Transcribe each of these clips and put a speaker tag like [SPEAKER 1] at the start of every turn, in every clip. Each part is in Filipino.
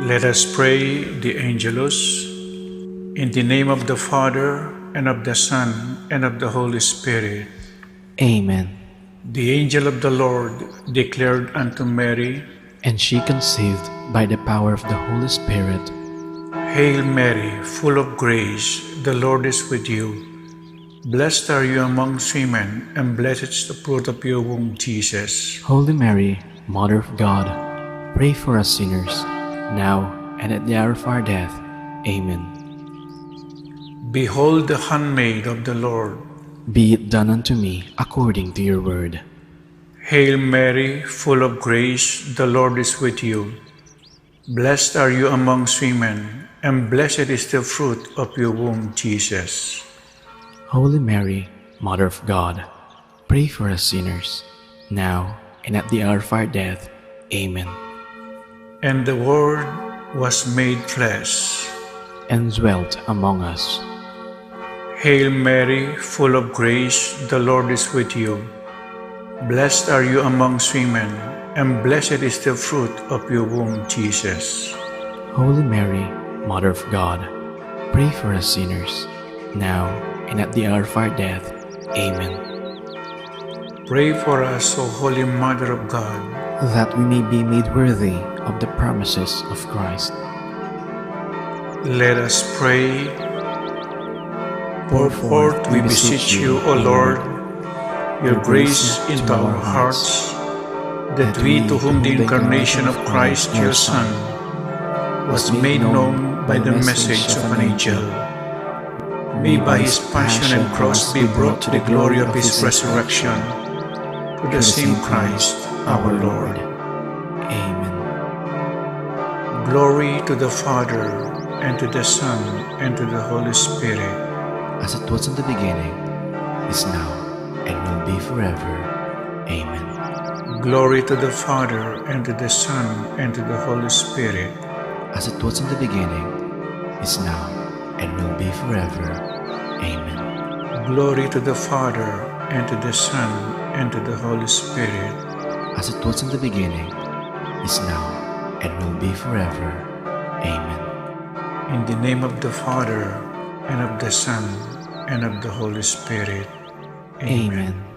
[SPEAKER 1] Let us pray the Angelus. In the name of the Father, and of the Son, and of the Holy Spirit.
[SPEAKER 2] Amen.
[SPEAKER 1] The angel of the Lord declared unto Mary,
[SPEAKER 2] And she conceived by the power of the Holy Spirit.
[SPEAKER 1] Hail Mary, full of grace, the Lord is with you. Blessed are you amongst women, and blessed is the fruit of your womb, Jesus.
[SPEAKER 2] Holy Mary, Mother of God, pray for us sinners, now and at the hour of our death. Amen.
[SPEAKER 1] Behold the handmaid of the Lord.
[SPEAKER 2] Be it done unto me according to your word.
[SPEAKER 1] Hail Mary, full of grace, the Lord is with you. Blessed are you amongst women, and blessed is the fruit of your womb, Jesus.
[SPEAKER 2] Holy Mary, Mother of God, pray for us sinners, now and at the hour of our death. Amen.
[SPEAKER 1] And the Word was made flesh.
[SPEAKER 2] And dwelt among us.
[SPEAKER 1] Hail Mary, full of grace, the Lord is with you. Blessed are you amongst women, and blessed is the fruit of your womb, Jesus.
[SPEAKER 2] Holy Mary, Mother of God, pray for us sinners, now and at the hour of our death. Amen.
[SPEAKER 1] Pray for us, O Holy Mother of God,
[SPEAKER 2] that we may be made worthy of the promises of Christ.
[SPEAKER 1] Let us pray. Pour forth, we beseech you, O Lord, your grace into our hearts, that we, to whom the incarnation of Christ, your Son, was made known by the message of an angel, may by his passion and cross be brought to the glory of his resurrection, to the same Christ our Lord.
[SPEAKER 2] Amen.
[SPEAKER 1] Glory to the Father, and to the Son, and to the Holy Spirit,
[SPEAKER 2] as it was in the beginning, is now, and will be forever. Amen.
[SPEAKER 1] Glory to the Father, and to the Son, and to the Holy Spirit,
[SPEAKER 2] as it was in the beginning, is now, and will be forever. Amen.
[SPEAKER 1] Glory to the Father, and to the Son, and to the Holy Spirit,
[SPEAKER 2] as it was in the beginning, is now, and will be forever. Amen.
[SPEAKER 1] In the name of the Father, and of the Son, and of the Holy Spirit. Amen.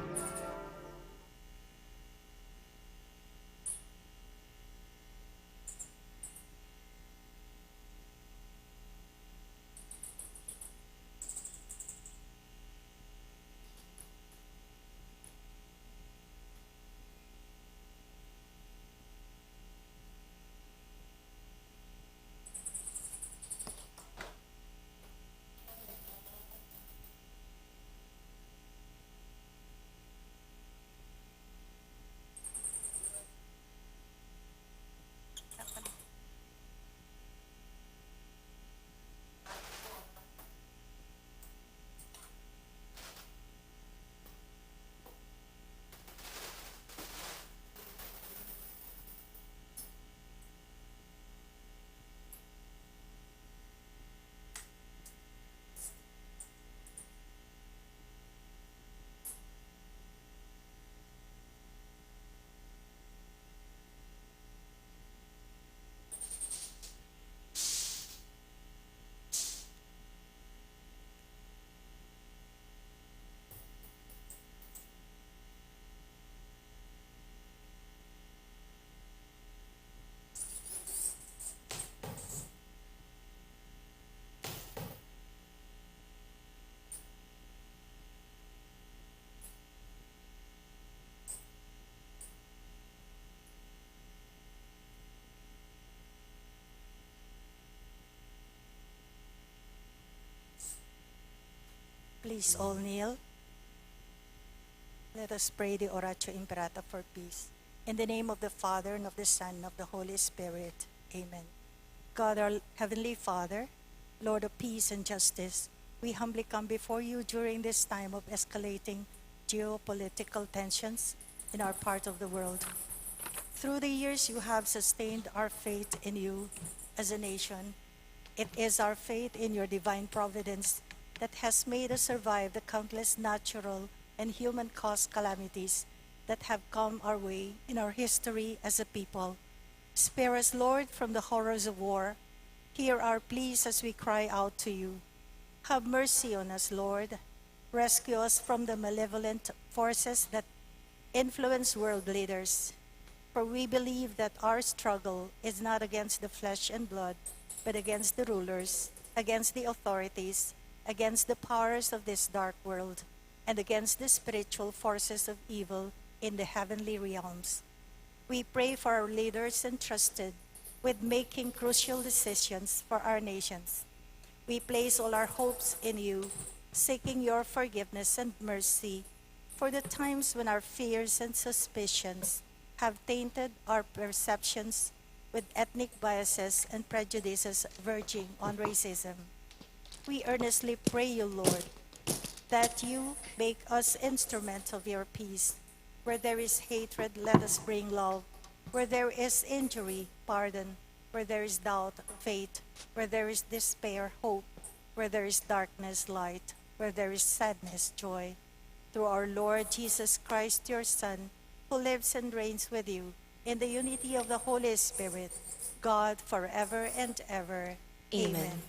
[SPEAKER 3] Please all kneel. Let us pray the Oratio Imperata for peace. In the name of the Father, and of the Son, and of the Holy Spirit. Amen. God, our Heavenly Father, Lord of peace and justice, we humbly come before you during this time of escalating geopolitical tensions in our part of the world. Through the years, you have sustained our faith in you as a nation. It is our faith in your divine providence that has made us survive the countless natural and human-caused calamities that have come our way in our history as a people. Spare us, Lord, from the horrors of war. Hear our pleas as we cry out to you. Have mercy on us, Lord. Rescue us from the malevolent forces that influence world leaders. For we believe that our struggle is not against the flesh and blood, but against the rulers, against the authorities, against the powers of this dark world, and against the spiritual forces of evil in the heavenly realms. We pray for our leaders entrusted with making crucial decisions for our nations. We place all our hopes in you, seeking your forgiveness and mercy for the times when our fears and suspicions have tainted our perceptions with ethnic biases and prejudices verging on racism. We earnestly pray you, Lord, that you make us instruments of your peace. Where there is hatred, let us bring love. Where there is injury, pardon. Where there is doubt, faith. Where there is despair, hope. Where there is darkness, light. Where there is sadness, joy. Through our Lord Jesus Christ, your Son, who lives and reigns with you in the unity of the Holy Spirit, God, forever and ever.
[SPEAKER 4] Amen.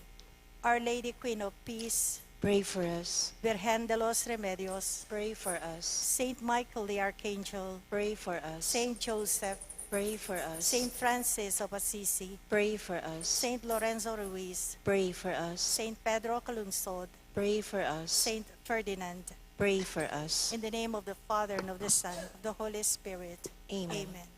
[SPEAKER 3] Our Lady, Queen of Peace,
[SPEAKER 4] Pray for us.
[SPEAKER 3] Virgen de los Remedios,
[SPEAKER 4] Pray for us.
[SPEAKER 3] Saint Michael the Archangel,
[SPEAKER 4] Pray for us.
[SPEAKER 3] Saint Joseph,
[SPEAKER 4] Pray for us.
[SPEAKER 3] Saint Francis of Assisi,
[SPEAKER 4] Pray for us.
[SPEAKER 3] Saint Lorenzo Ruiz,
[SPEAKER 4] Pray for us.
[SPEAKER 3] Saint Pedro Calungsod,
[SPEAKER 4] Pray for us.
[SPEAKER 3] Saint Ferdinand.
[SPEAKER 4] Pray for us.
[SPEAKER 3] In the name of the Father, and of the Son, and of the Holy Spirit.
[SPEAKER 4] Amen.
[SPEAKER 3] Amen.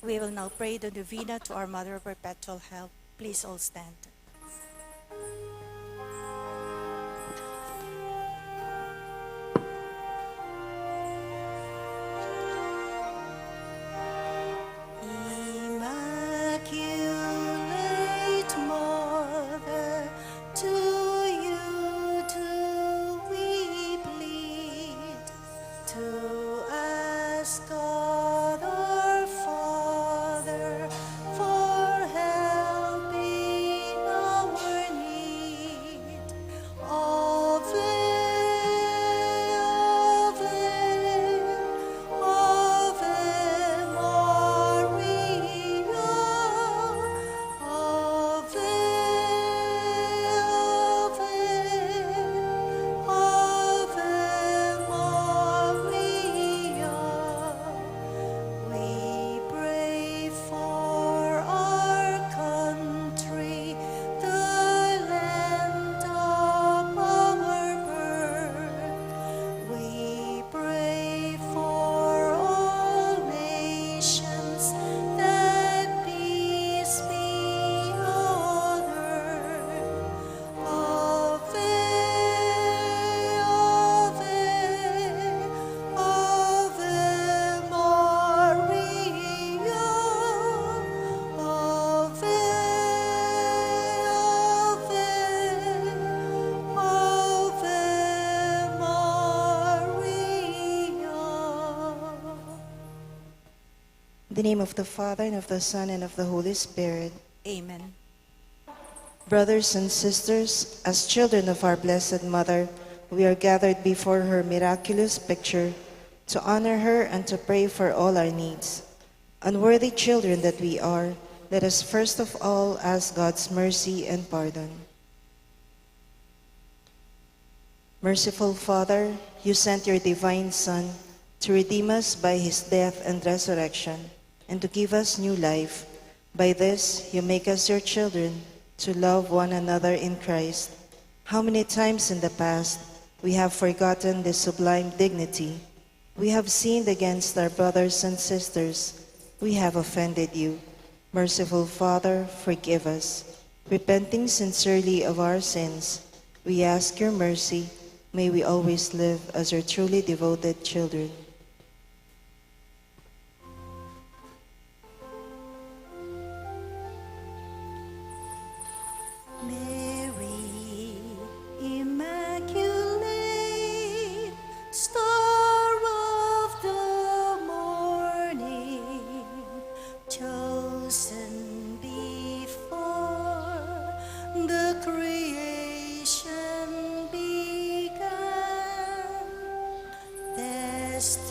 [SPEAKER 3] We will now pray the novena to our Mother of Perpetual Help. Please all stand. Immaculate Mother, to you do we plead, to ask God our Father for help in our need. Ave, Ave, Ave Maria. Ave, Ave, Ave Maria. We pray for our country, the land of our birth. We pray for all nations, that peace be on earth. Ave, Ave, Ave Maria. Ave, Ave, Ave Maria.
[SPEAKER 4] In the name of the Father, and of the Son, and of the Holy Spirit.
[SPEAKER 3] Amen.
[SPEAKER 4] Brothers and sisters, as children of our Blessed Mother, we are gathered before her miraculous picture to honor her and to pray for all our needs. Unworthy children that we are, let us first of all ask God's mercy and pardon. Merciful Father, you sent your divine Son to redeem us by his death and resurrection, and to give us new life. By this, you make us your children, to love one another in Christ. How many times in the past we have forgotten this sublime dignity. We have sinned against our brothers and sisters. We have offended you. Merciful Father, forgive us. Repenting sincerely of our sins, we ask your mercy. May we always live as your truly devoted children.
[SPEAKER 3] Mary, Immaculate, Star of the morning, chosen before the creation began, destined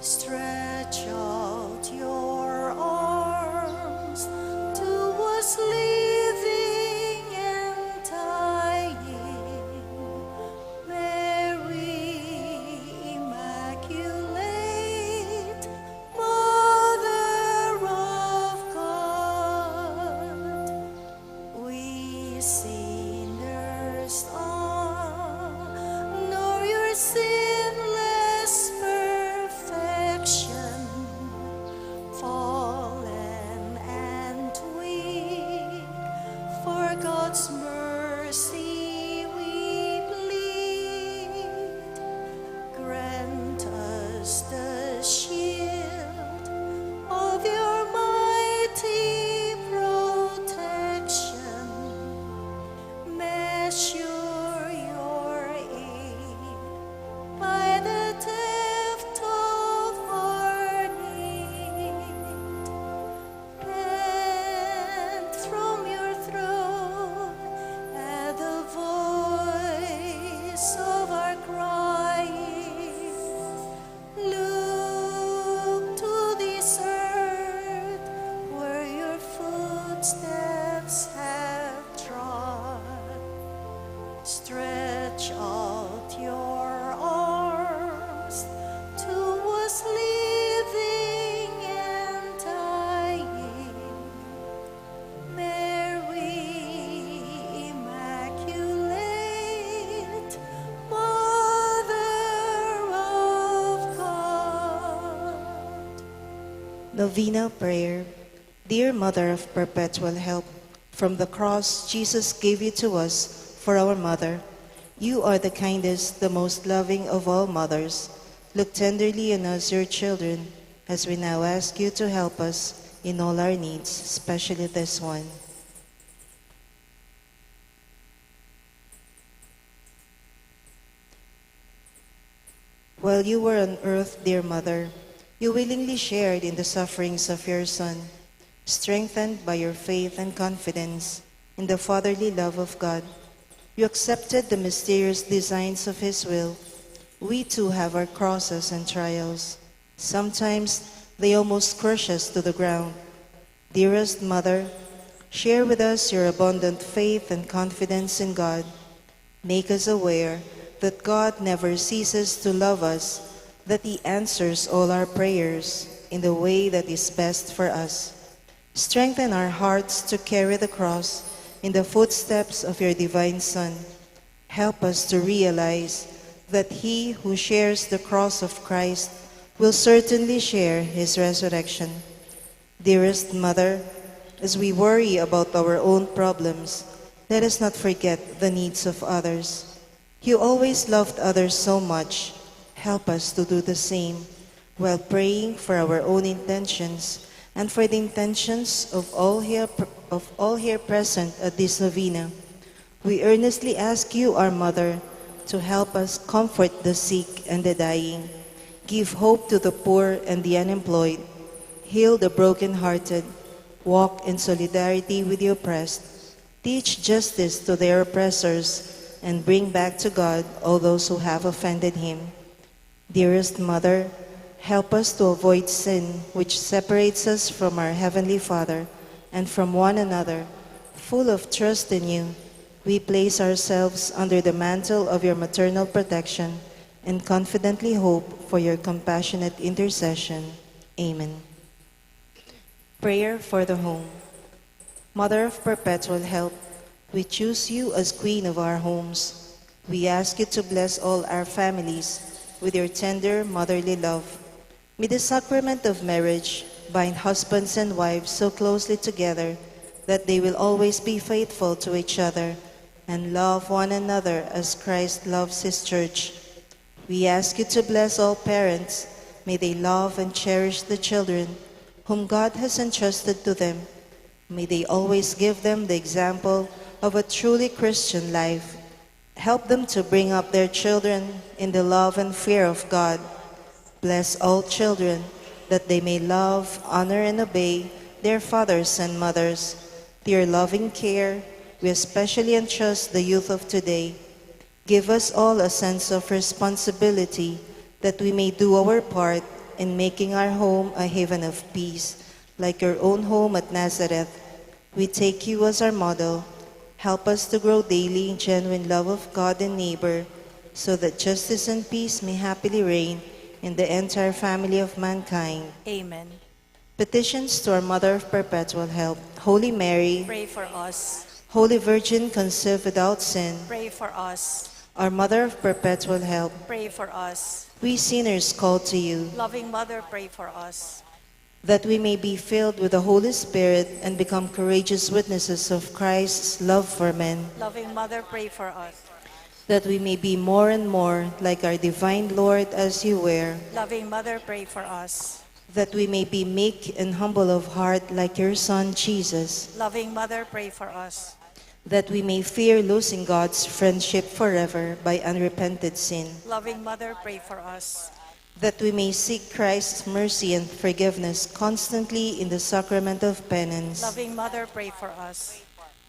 [SPEAKER 3] Stretch out your arms to us living and dying. Mary, Immaculate, Mother of God, we sinners honor your sinless perfection, fallen and weak. For God's mercy we plead. Grant us the shield of your mighty protection. Measure your aid by the depth of our need. And from your throne, at the voice of our crying, look to this earth where your footsteps have trod. Stretch out your arms to us living and dying. Mary, Immaculate, Mother of God.
[SPEAKER 4] Novena Prayer. Dear Mother of Perpetual Help, from the cross Jesus gave you to us for our mother. You are the kindest, the most loving of all mothers. Look tenderly on us, your children, as we now ask you to help us in all our needs, especially this one. While you were on earth, dear Mother, you willingly shared in the sufferings of your Son. Strengthened by your faith and confidence in the fatherly love of God, you accepted the mysterious designs of His will. We too have our crosses and trials. Sometimes they almost crush us to the ground. Dearest Mother, share with us your abundant faith and confidence in God. Make us aware that God never ceases to love us, that He answers all our prayers in the way that is best for us. Strengthen our hearts to carry the cross in the footsteps of your divine Son. Help us to realize that he who shares the cross of Christ will certainly share his resurrection. Dearest Mother, as we worry about our own problems, let us not forget the needs of others. You always loved others so much. Help us to do the same while praying for our own intentions and for the intentions of all here present at this novena. We earnestly ask you, our Mother, to help us comfort the sick and the dying, give hope to the poor and the unemployed, heal the brokenhearted, walk in solidarity with the oppressed, teach justice to their oppressors, and bring back to God all those who have offended Him. Dearest Mother, help us to avoid sin which separates us from our Heavenly Father and from one another. Full of trust in you, we place ourselves under the mantle of your maternal protection and confidently hope for your compassionate intercession. Amen. Prayer for the home. Mother of Perpetual Help, we choose you as Queen of our homes. We ask you to bless all our families with your tender motherly love. May the sacrament of marriage bind husbands and wives so closely together that they will always be faithful to each other and love one another as Christ loves His church. We ask you to bless all parents. May they love and cherish the children whom God has entrusted to them. May they always give them the example of a truly Christian life. Help them to bring up their children in the love and fear of God. Bless all children that they may love, honor, and obey their fathers and mothers. To your loving care, we especially entrust the youth of today. Give us all a sense of responsibility that we may do our part in making our home a haven of peace, like your own home at Nazareth. We take you as our model. Help us to grow daily in genuine love of God and neighbor, so that justice and peace may happily reign in the entire family of mankind.
[SPEAKER 3] Amen.
[SPEAKER 4] Petitions to our Mother of Perpetual Help. Holy Mary,
[SPEAKER 3] Pray for us.
[SPEAKER 4] Holy Virgin conceived without sin,
[SPEAKER 3] Pray for us.
[SPEAKER 4] our Mother of Perpetual Help,
[SPEAKER 3] Pray for us.
[SPEAKER 4] we sinners call to you,
[SPEAKER 3] Loving Mother, pray for us.
[SPEAKER 4] that we may be filled with the Holy Spirit and become courageous witnesses of Christ's love for men,
[SPEAKER 3] Loving Mother, pray for us.
[SPEAKER 4] that we may be more and more like our divine Lord as you were,
[SPEAKER 3] Loving Mother, pray for us.
[SPEAKER 4] that we may be meek and humble of heart like your Son Jesus,
[SPEAKER 3] Loving Mother, pray for us.
[SPEAKER 4] that we may fear losing God's friendship forever by unrepented sin,
[SPEAKER 3] Loving Mother, pray for us.
[SPEAKER 4] that we may seek Christ's mercy and forgiveness constantly in the sacrament of penance,
[SPEAKER 3] Loving Mother, pray for us.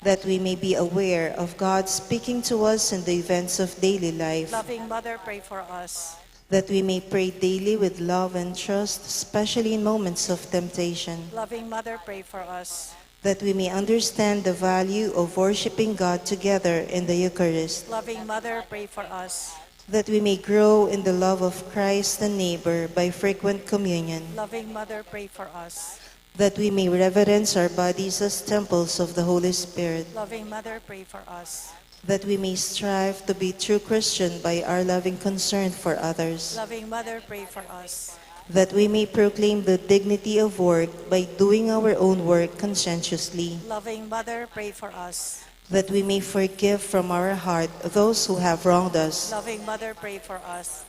[SPEAKER 4] that we may be aware of God speaking to us in the events of daily life,
[SPEAKER 3] Loving Mother, pray for us.
[SPEAKER 4] that we may pray daily with love and trust, especially in moments of temptation,
[SPEAKER 3] Loving Mother, pray for us.
[SPEAKER 4] that we may understand the value of worshiping God together in the Eucharist,
[SPEAKER 3] Loving Mother, pray for us.
[SPEAKER 4] that we may grow in the love of Christ and neighbor by frequent communion,
[SPEAKER 3] Loving Mother, pray for us.
[SPEAKER 4] that we may reverence our bodies as temples of the Holy Spirit,
[SPEAKER 3] Loving Mother, pray for us.
[SPEAKER 4] that we may strive to be true Christian by our loving concern for others,
[SPEAKER 3] Loving Mother, pray for us.
[SPEAKER 4] that we may proclaim the dignity of work by doing our own work conscientiously,
[SPEAKER 3] Loving Mother, pray for us.
[SPEAKER 4] that we may forgive from our heart those who have wronged us,
[SPEAKER 3] Loving Mother, pray for us.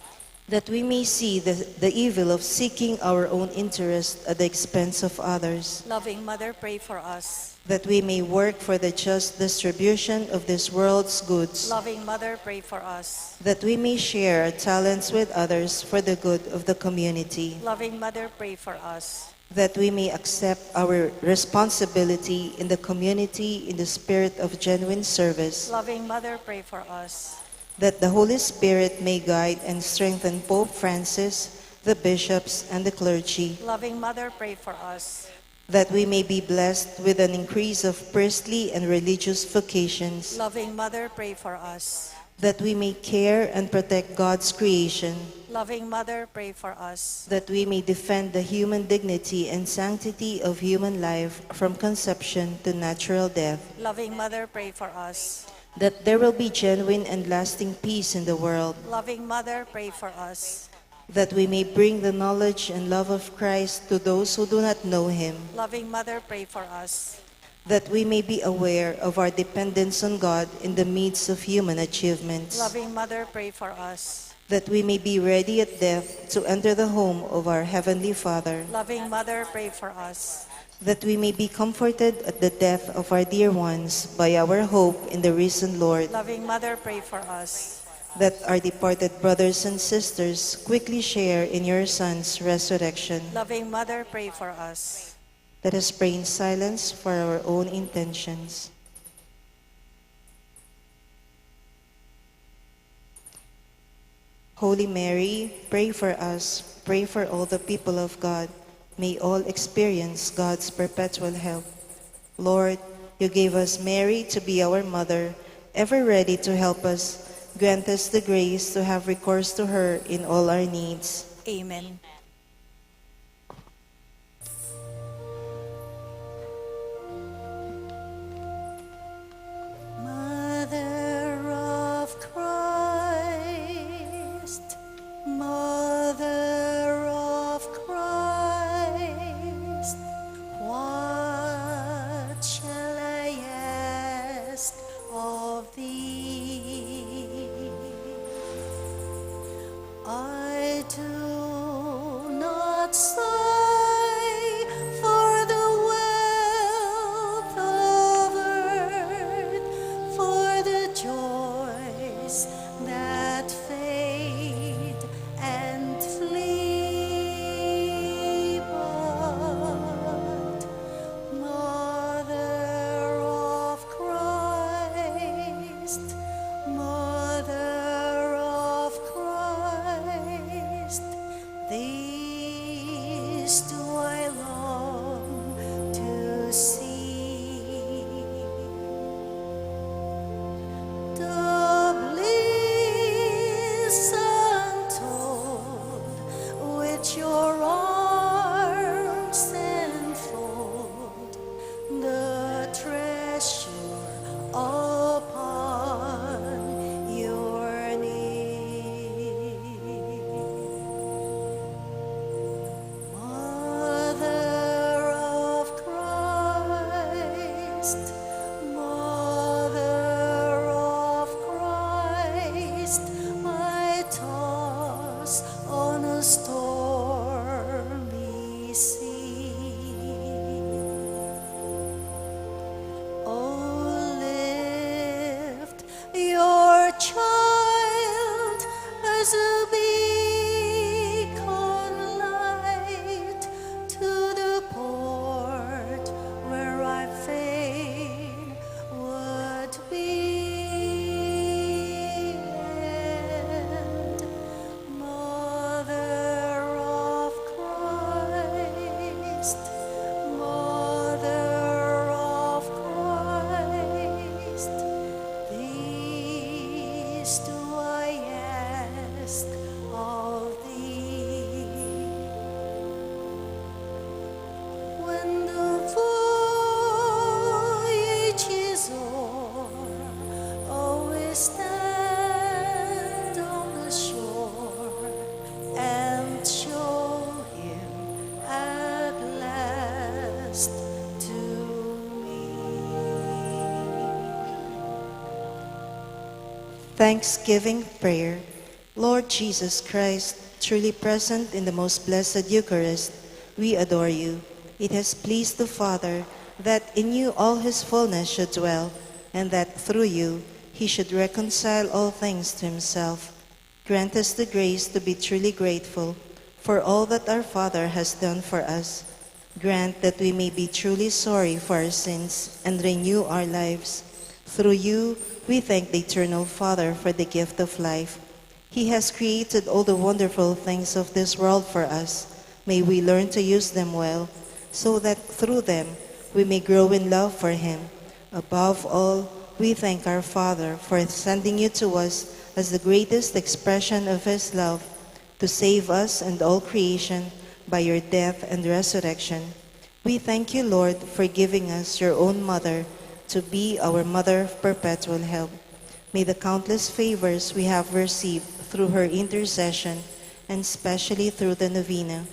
[SPEAKER 4] that we may see the evil of seeking our own interest at the expense of others,
[SPEAKER 3] Loving Mother, pray for us.
[SPEAKER 4] that we may work for the just distribution of this world's goods,
[SPEAKER 3] Loving Mother, pray for us.
[SPEAKER 4] that we may share our talents with others for the good of the community,
[SPEAKER 3] Loving Mother, pray for us.
[SPEAKER 4] that we may accept our responsibility in the community in the spirit of genuine service,
[SPEAKER 3] Loving Mother, pray for us.
[SPEAKER 4] that the Holy Spirit may guide and strengthen Pope Francis, the bishops, and the clergy,
[SPEAKER 3] Loving Mother, pray for us.
[SPEAKER 4] that we may be blessed with an increase of priestly and religious vocations,
[SPEAKER 3] Loving Mother, pray for us.
[SPEAKER 4] that we may care and protect God's creation,
[SPEAKER 3] Loving Mother, pray for us.
[SPEAKER 4] that we may defend the human dignity and sanctity of human life from conception to natural death,
[SPEAKER 3] Loving Mother, pray for us.
[SPEAKER 4] that there will be genuine and lasting peace in the world,
[SPEAKER 3] Loving Mother, pray for us.
[SPEAKER 4] that we may bring the knowledge and love of Christ to those who do not know him,
[SPEAKER 3] Loving Mother, pray for us.
[SPEAKER 4] that we may be aware of our dependence on God in the midst of human achievements,
[SPEAKER 3] Loving Mother, pray for us.
[SPEAKER 4] that we may be ready at death to enter the home of our Heavenly Father,
[SPEAKER 3] Loving Mother, pray for us.
[SPEAKER 4] that we may be comforted at the death of our dear ones by our hope in the risen Lord,
[SPEAKER 3] Loving Mother, pray for us.
[SPEAKER 4] that our departed brothers and sisters quickly share in your Son's resurrection.
[SPEAKER 3] Loving Mother, pray for us.
[SPEAKER 4] Let us pray in silence for our own intentions. Holy Mary, pray for us. Pray for all the people of God. May all experience God's perpetual help. Lord, you gave us Mary to be our mother, ever ready to help us. Grant us the grace to have recourse to her in all our needs.
[SPEAKER 3] Amen. Mother of Christ, Mother of Christ, what shall I ask of thee? I do
[SPEAKER 4] Thanksgiving prayer. Lord Jesus Christ, truly present in the most blessed Eucharist, we adore you. It has pleased the Father that in you all his fullness should dwell, and that through you he should reconcile all things to himself. Grant us the grace to be truly grateful for all that our Father has done for us. Grant that we may be truly sorry for our sins and renew our lives. Through you, we thank the Eternal Father for the gift of life. He has created all the wonderful things of this world for us. May we learn to use them well, so that through them we may grow in love for him. Above all, we thank our Father for sending you to us as the greatest expression of his love, to save us and all creation by your death and resurrection. We thank you, Lord, for giving us your own mother to be our mother of perpetual help. May the countless favors we have received through her intercession, and especially through the novena,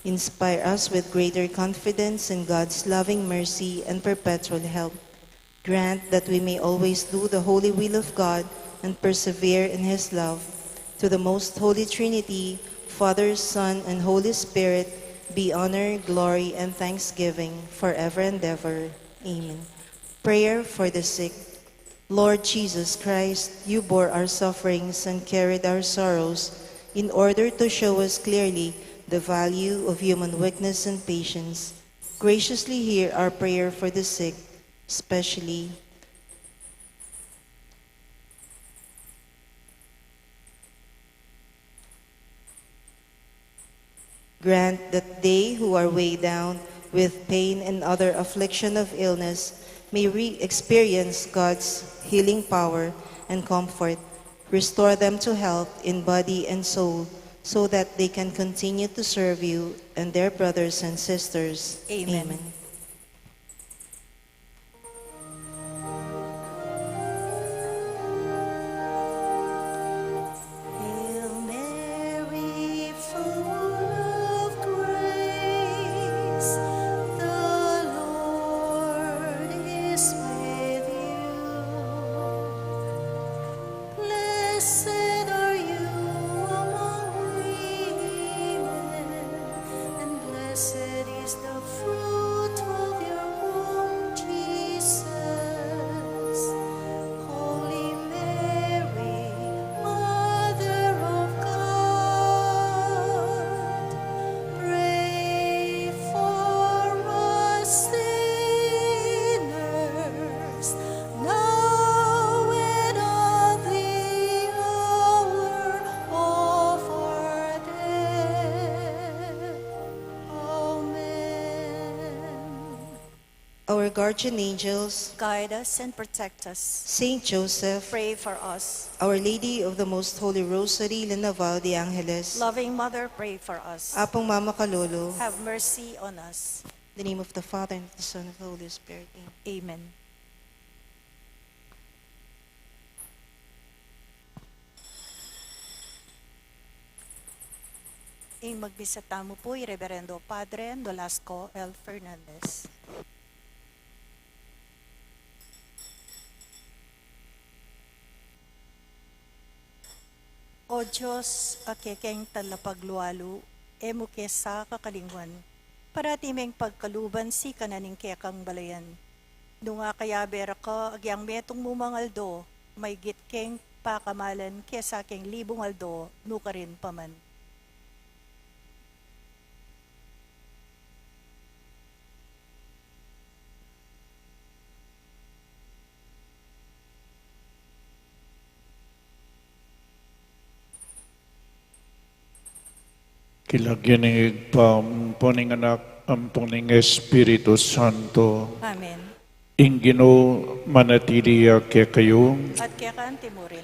[SPEAKER 4] inspire us with greater confidence in God's loving mercy and perpetual help. Grant that we may always do the holy will of God and persevere in his love. To the most holy Trinity, Father, Son, and Holy Spirit, be honor, glory, and thanksgiving forever and ever. Amen. Prayer for the sick. Lord Jesus Christ, you bore our sufferings and carried our sorrows in order to show us clearly the value of human weakness and patience. Graciously hear our prayer for the sick, especially grant that they who are weighed down with pain and other affliction of illness may experience God's healing power and comfort. Restore them to health in body and soul, so that they can continue to serve you and their brothers and sisters.
[SPEAKER 3] Amen.
[SPEAKER 4] Amen.
[SPEAKER 3] Hail Mary, full of grace, the Lord is with you. Blessed are you among women, and blessed is the fruit of your womb, Jesus. Holy Mary, Mother of God, pray for us sinners, now and at the hour of our death. Amen.
[SPEAKER 4] Our guardian angels,
[SPEAKER 3] Guide us and protect us.
[SPEAKER 4] Saint Joseph,
[SPEAKER 3] Pray for us.
[SPEAKER 4] Our Lady of the Most Holy Rosary, La Naval de Angeles,
[SPEAKER 3] Loving Mother, pray for us.
[SPEAKER 4] Apong Mama Kalolo,
[SPEAKER 3] Have mercy on us.
[SPEAKER 4] in the name of the Father, and of the Son, and of the Holy Spirit. Amen.
[SPEAKER 3] Amen. Ang magbisata mo po, Reverendo Padre Nolasco L. Fernandez. O Diyos, akekeng talapaglualu, emo kesa kakalingwan, paratimeng pagkaluban si kananing kekang balayan. Nunga kaya bera ka, agyang metong mumangaldo, may gitkeng pakamalan kesa keng libong aldo, nuka rin paman.
[SPEAKER 1] Kilagyan ng pampuning anak, ang puning Espiritu Santo,
[SPEAKER 3] Amen.
[SPEAKER 1] ingino manatili kaya kayo,
[SPEAKER 3] At kaya kaanti mo rin.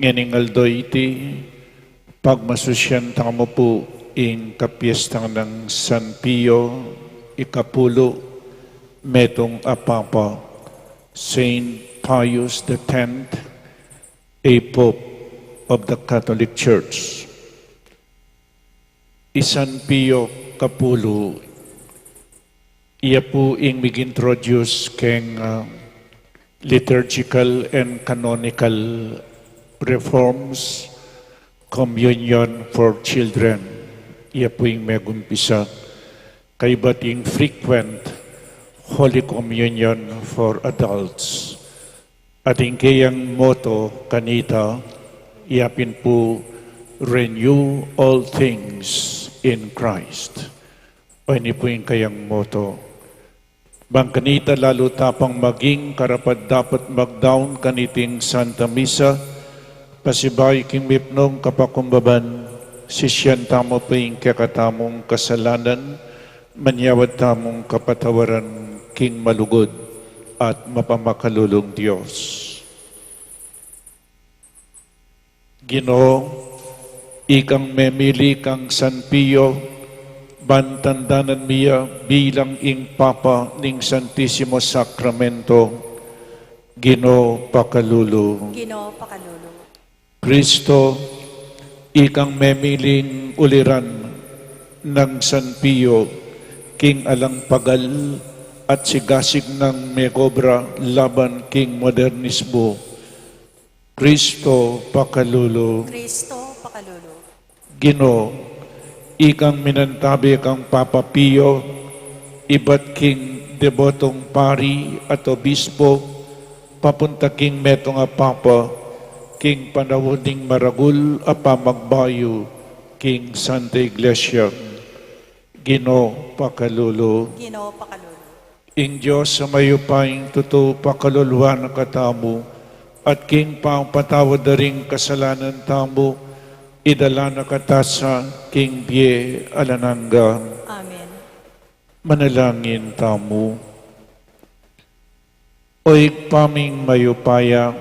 [SPEAKER 1] nganingaldo iti, pagmasusyan tanga mo po, in kapiestang ng San Pio, ikapulo, metong apapa, Saint Pius X, a Pope of the Catholic Church. Isan Pio Kapulo, iya po ing mag-introduce keng liturgical and canonical Reforms Communion for Children. Iya po yung megumpisa. Kay bating frequent Holy Communion for Adults. Ating kayang motto kanita, iyapin po, renew all things in Christ. O ini po yung kayang motto. Bang kanita lalo tapang maging karapat dapat magdaon kaniting Santa Misa, pasibay king mipnong kapakumbaban, sisyan tamo pa yung kakatamong kasalanan, manyawad tamong kapatawaran king malugod at mapamakalulong Diyos. Ginoo, ikang memili kang San Pio, bantandanan miya bilang ing Papa ning Santissimo Sacramento, Ginoo pakalulu.
[SPEAKER 3] Ginoo pakalulu.
[SPEAKER 1] Kristo, ikang memiling uliran ng San Pio, king alang pagal at sigasig ng megobra laban king modernismo. Kristo pakalulu.
[SPEAKER 3] Kristo pakalulu.
[SPEAKER 1] Ginoo, ikang minantabi kang Papa Pio, iba't king debotong pari at obispo, papunta king metong a Papa, king panawoding maragul a pamagbayo, king Santa Iglesia. Ginoo pakalulu.
[SPEAKER 3] Ginoo pakalulu.
[SPEAKER 1] Ing Diyos sa mayupayng totoo pakaluluhan na katamu, at king pang patawad na ring kasalanan tamu, idala na katasa king bie alananga.
[SPEAKER 3] Amen.
[SPEAKER 1] Manalangin tamu. Oy paming mayupaya,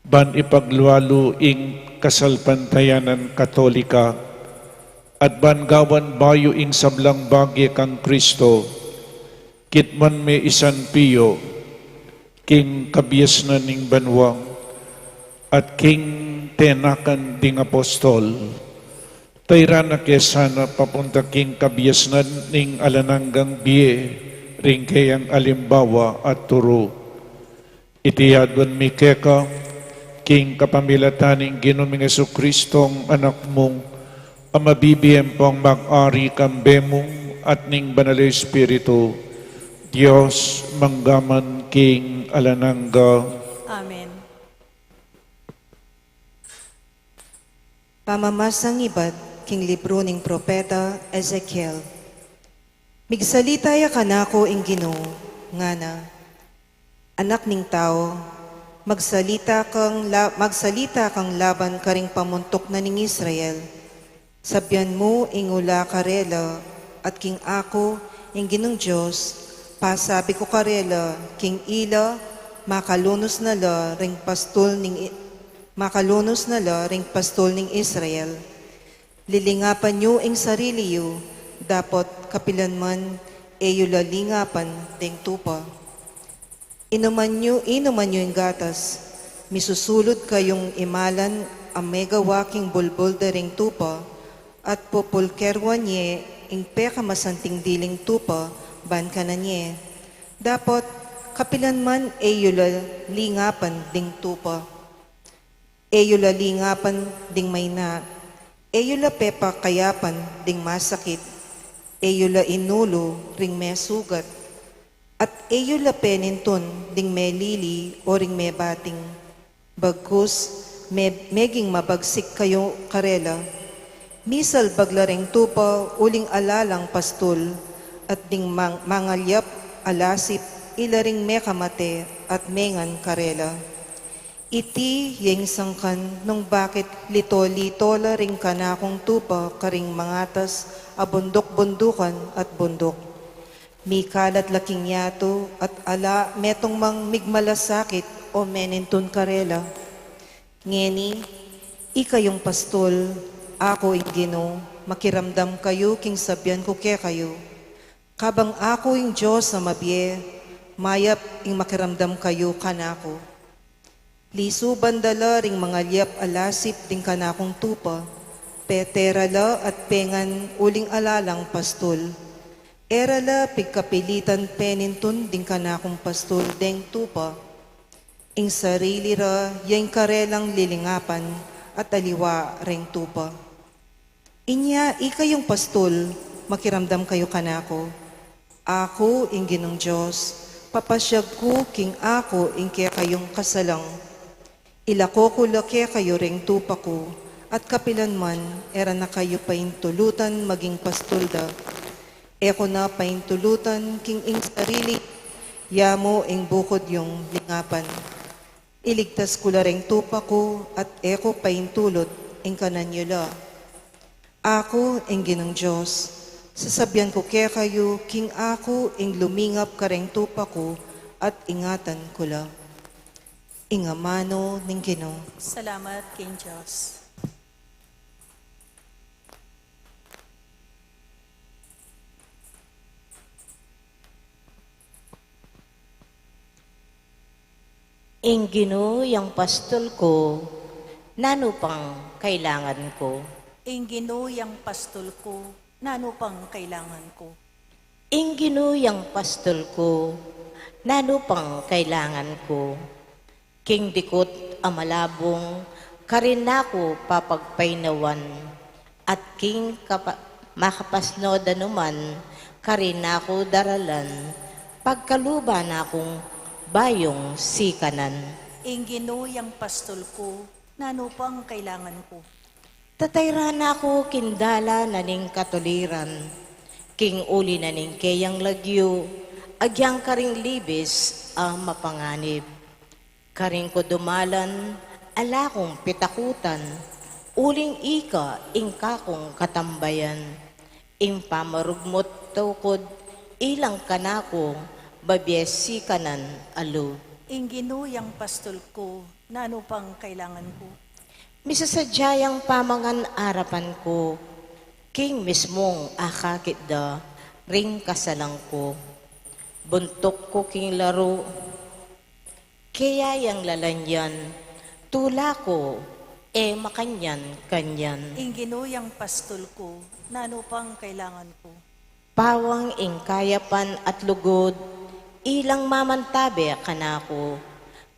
[SPEAKER 1] ban ipagluwalo ing kasalpantayanan Katolika, at ban gawan bayo ing sablang bagye kang Kristo, kitman me isan Pio, king kabias na ning banwang, at king tenakan ding apostol, tayra na kesana papunta king kabias na ning alananggang biye, ring kayang alimbawa at turo. Itiyadwan mi keka, king kapamilataning Ginoong Jesucristong anak mong, ang mabibiyem pong mag-ari kambemong at ning banal Espiritu, Diyos manggaman king alanangga.
[SPEAKER 3] Amen.
[SPEAKER 4] Pamamasang ibad, king libro ning propeta Ezekiel. Migsalitaya kanako ing Ginoo, ngana, anak ning tao, magsalita kang laban karing pamuntok na ning Israel. Sabyan mo ing ula karela, at king ako ing Ginong Diyos, pasabi ko karela, king ila, makalunos na la ring pastol ning Israel. Lilingapan nyo ing sarili yo, dapat kapilan man, eyo lalingapan ding tupa. Inuman nyo ing gatas, misusulod kayong imalan ang megawaking bulbul daring tupa, at populkerwan nye ing pekamasanting diling tupa, ban ka na nye. Dapat kapilan man eyo lalingapan ding tupa. Eyo lalingapan ding mayna, eyo la pepa kayapan ding masakit, eyo la inulo ring may sugat, at eyo la peninton ding may lili o ring may bating. Bagkus, meging mabagsik kayo karela, misal baglaring tupa uling alalang pastol, at ding mangalyap alasip ilaring may kamate at mengan karela. Iti yang sangkan nung bakit lito-litola ring kanakong tupa karing mangatas abundok-bundukan at bundok. Mikalat laking yato at ala metong mang migmalasakit o meninton karela. Ngeni, ikayong pastol, ako ing Ginoo, makiramdam kayo king sabyan ko ke kayo. Kabang ako ing Diyos na mabye, mayap ing makiramdam kayo kanako. Lisu bandala ring mga liyap alasip ding kanakong tupa, peterala at pengan uling alalang pastol. Erala pigkapilitan penintun ding kanakong pastol deng tupa. ing sarili ra yang karelang lilingapan at aliwa reng tupa. Inya ikayong pastol, makiramdam kayo kanako. Ako ing Ginong Diyos, papasyag ko king ako ing kaya kayong kasalang. Ilako ko laki kayo reng tupa ko, at kapilan man, era na kayo paintulutan maging pastolda. Eko na paintulutan king ing sarili, yamo ing bukod yung lingapan. Iligtas ko la reng tupa ko, at eko paintulot ing kananyula. Ako ing Ginong Diyos, sasabyan ko kaya kayo king ako ing lumingap kareng tupa ko, at ingatan ko la. Ingamano ning Ginoo.
[SPEAKER 3] Salamat, King Diyos.
[SPEAKER 5] Ing Ginoo yang pastol ko, nano pang kailangan ko.
[SPEAKER 3] Ing Ginoo yang pastol ko, nano pang kailangan ko.
[SPEAKER 5] Ing Ginoo yang pastol ko, nano pang kailangan ko. King dikot amalabong, karin nako papagpainawan. At king makapasnod anuman, karin nako daralan. Pagkaluba na akong bayong sikanan.
[SPEAKER 3] Ing Ginoo yang pastol ko, nano pang kailangan ko.
[SPEAKER 5] Tatayra na ako kindala na ning katuliran. King uli na ning kayang lagyo, agyang karing libis ang mapanganib. Karing ko dumalan, ala kong pitakutan, uling ika ing kakong katambayan. Ing pamarugmot tukod, ilang kanako, babyesi kanan alo.
[SPEAKER 3] Ing Ginoo yang pastol ko, nano pang kailangan ko.
[SPEAKER 5] Misasadyayang pamangan arapan ko, king mismong akakit da, ring kasalang ko. Buntok ko king laro, kaya yang lalanyan, tula ko, makanyan kanyan.
[SPEAKER 3] Ing Ginoo yang pastol ko, nano pang kailangan ko.
[SPEAKER 5] Pawang ing kayapan at lugod, ilang mamantabe kanako.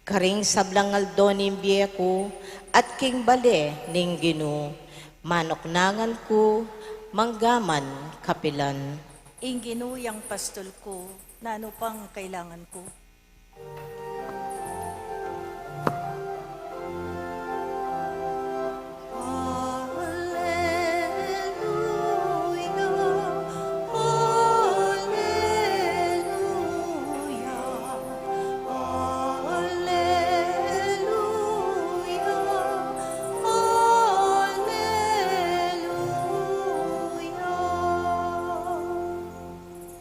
[SPEAKER 5] Karing sablangal donim biyeko, at king bale ning Ginoo. Manoknangan ko, manggaman kapilan.
[SPEAKER 3] Ing Ginoo yang pastol ko, nano pang kailangan ko.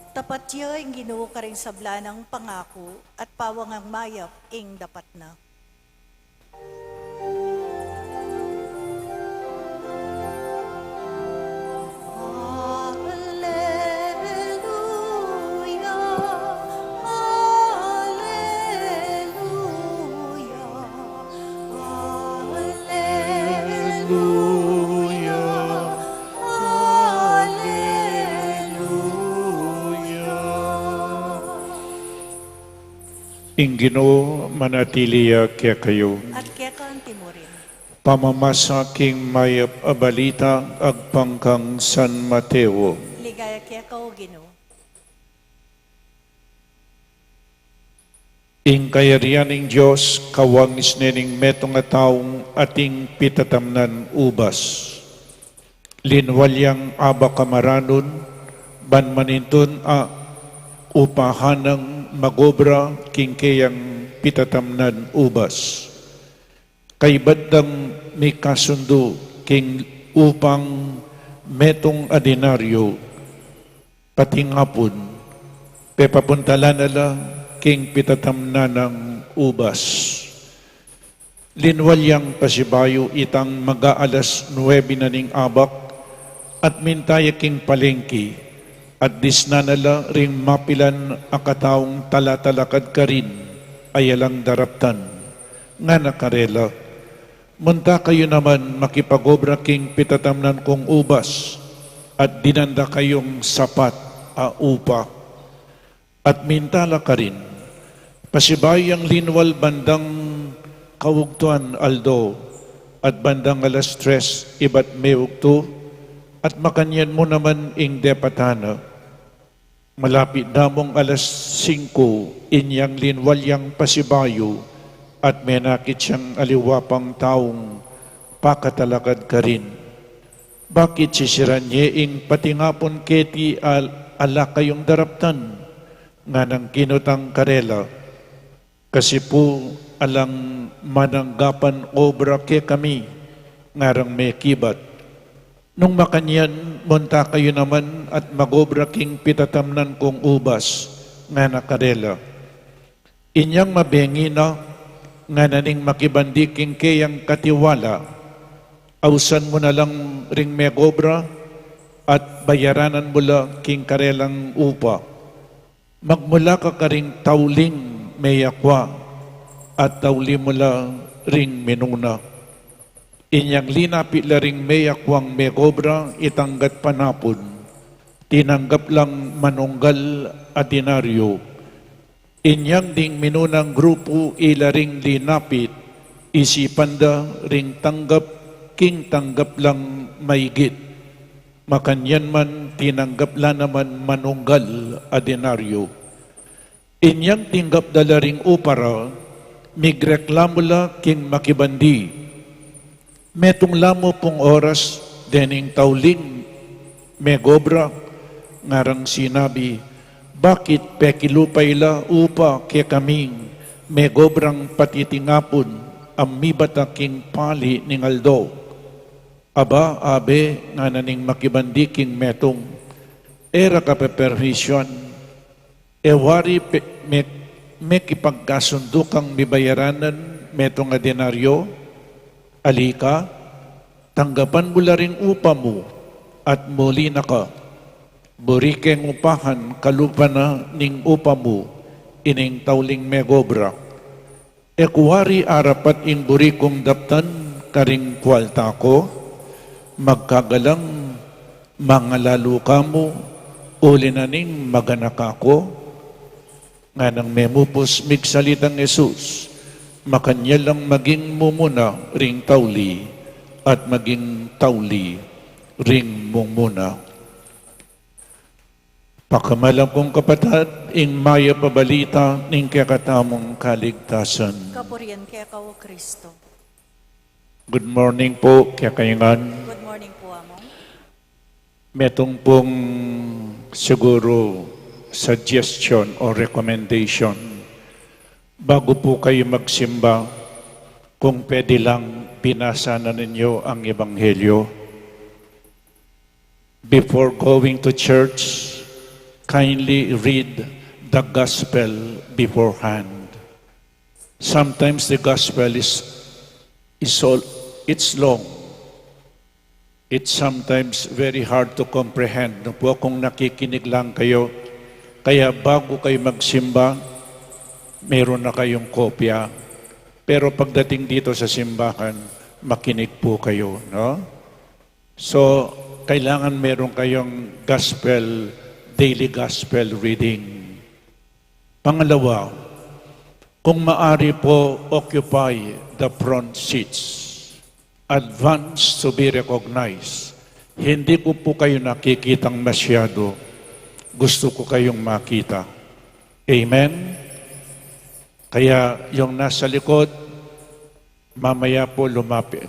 [SPEAKER 3] Tapat siya ing Ginoo karing sabla ng pangako at pawang ang mayap ing dapat na.
[SPEAKER 1] Ing Ginoo manatiliya kaya kayo.
[SPEAKER 3] At kaya kang timurin.
[SPEAKER 1] Pamamasaking mayap abalita agpangkang San Mateo.
[SPEAKER 3] Ligaya kaya ka o Ginoo.
[SPEAKER 1] Ing kayarianing Diyos, kawangis nening metong ataong ating pitatamnan ubas. Linwalyang abakamaranon, banmanintun upahanang magobra kingkayang pitatamnan ubas. Kay baddang may kasundo king upang metong adinaryo pating hapon, pepapuntalan nala king pitatamnan ng ubas. Linwalyang pasibayo itang mag-aalas 9 na ning abak at mintaya king palengki at disnanala ring mapilan akataong talatalakad ka rin ayalang daraptan nga nakarela. Munta kayo naman makipagobra king pitatamnan kong ubas at dinanda kayong sapat upa. At mintala ka rin, pasibayang linwal bandang kawugtuan Aldo, at bandang alas 3, iba't may ugto, at makanyan mo naman ing depatana. Malapit damong alas 5, inyang linwalyang pasibayo, at may nakit siyang aliwapang taong pakatalakad ka rin. Bakit sisiranye ing patingapon keti ala kayong daraptan, nga ng kinutang karela, kasi po alang mananggapan obra ke kami, ngarang may kibat. Nung makanyan, munta kayo naman at magobra king pitatamnan kong ubas, nga nakarela. Inyang mabengi na, nga naning makibandiking kayang katiwala, ausan mo na lang ring megobra, at bayaranan mo lang king karelang upa. Magmula ka ring tauling mayakwa, at tauli mo lang ring minuna. Inyang linapi la ring mayakwang megobra, itanggat panapon, tinanggap lang manunggal at dinaryo. Inyang ding minunang grupo ila ring linapit, isipan da ring tanggap, king tanggap lang maigit. Makanyan man tinanggap lang naman manunggal at dinaryo. Inyang tinggap dala ring upara, migreklamo la king makibandi. Metong lamo pong oras, dening tauling, megobra, ngarang sinabi, bakit pekilupay la upa ke kaming, megobrang patitingapon, amibata king pali ning Aldo. Aba, abe, nga naning makibandiking metong, era ka peperhisyon, ewari may kipagkasundo kang mibayaranan metong nga denaryo, alika, tanggapan mo la ring upa mo, at muli na ka. Burikeng upahan, kalupa na ning upa mo, ining tauling megobra. Ekuwari arapat ing burikong daptan, karing kwalta ko, magkagalang mga lalo ka mo, uli na ning maganak ako, nga nang memupos migsalitang Jesus, makanya lang maging mumuna ring tauli at maging tauli ring mumuna. Pakamalang kong kapatid, ing maya pabalita ning kakatamong kaligtasan.
[SPEAKER 3] Kapurian kaya kao Kristo.
[SPEAKER 1] Good morning po, kaya kayangan.
[SPEAKER 3] Good morning po, Among.
[SPEAKER 1] Metong pong siguro suggestion or recommendation. Bago po kayo magsimba, kung pwede lang binasa na ninyo ang Ebanghelyo. Before going to church, kindly read the Gospel beforehand. Sometimes the Gospel it's long. It's sometimes very hard to comprehend. Po kung nakikinig lang kayo, kaya bago kayo magsimba, meron na kayong kopya. Pero pagdating dito sa simbahan, makinig po kayo, no? So, kailangan meron kayong gospel, daily gospel reading. Pangalawa, kung maari po, occupy the front seats. Advance to be recognized. Hindi ko po kayo nakikitang masyado. Gusto ko kayong makita. Amen? Kaya yung nasa likod, mamaya po lumapit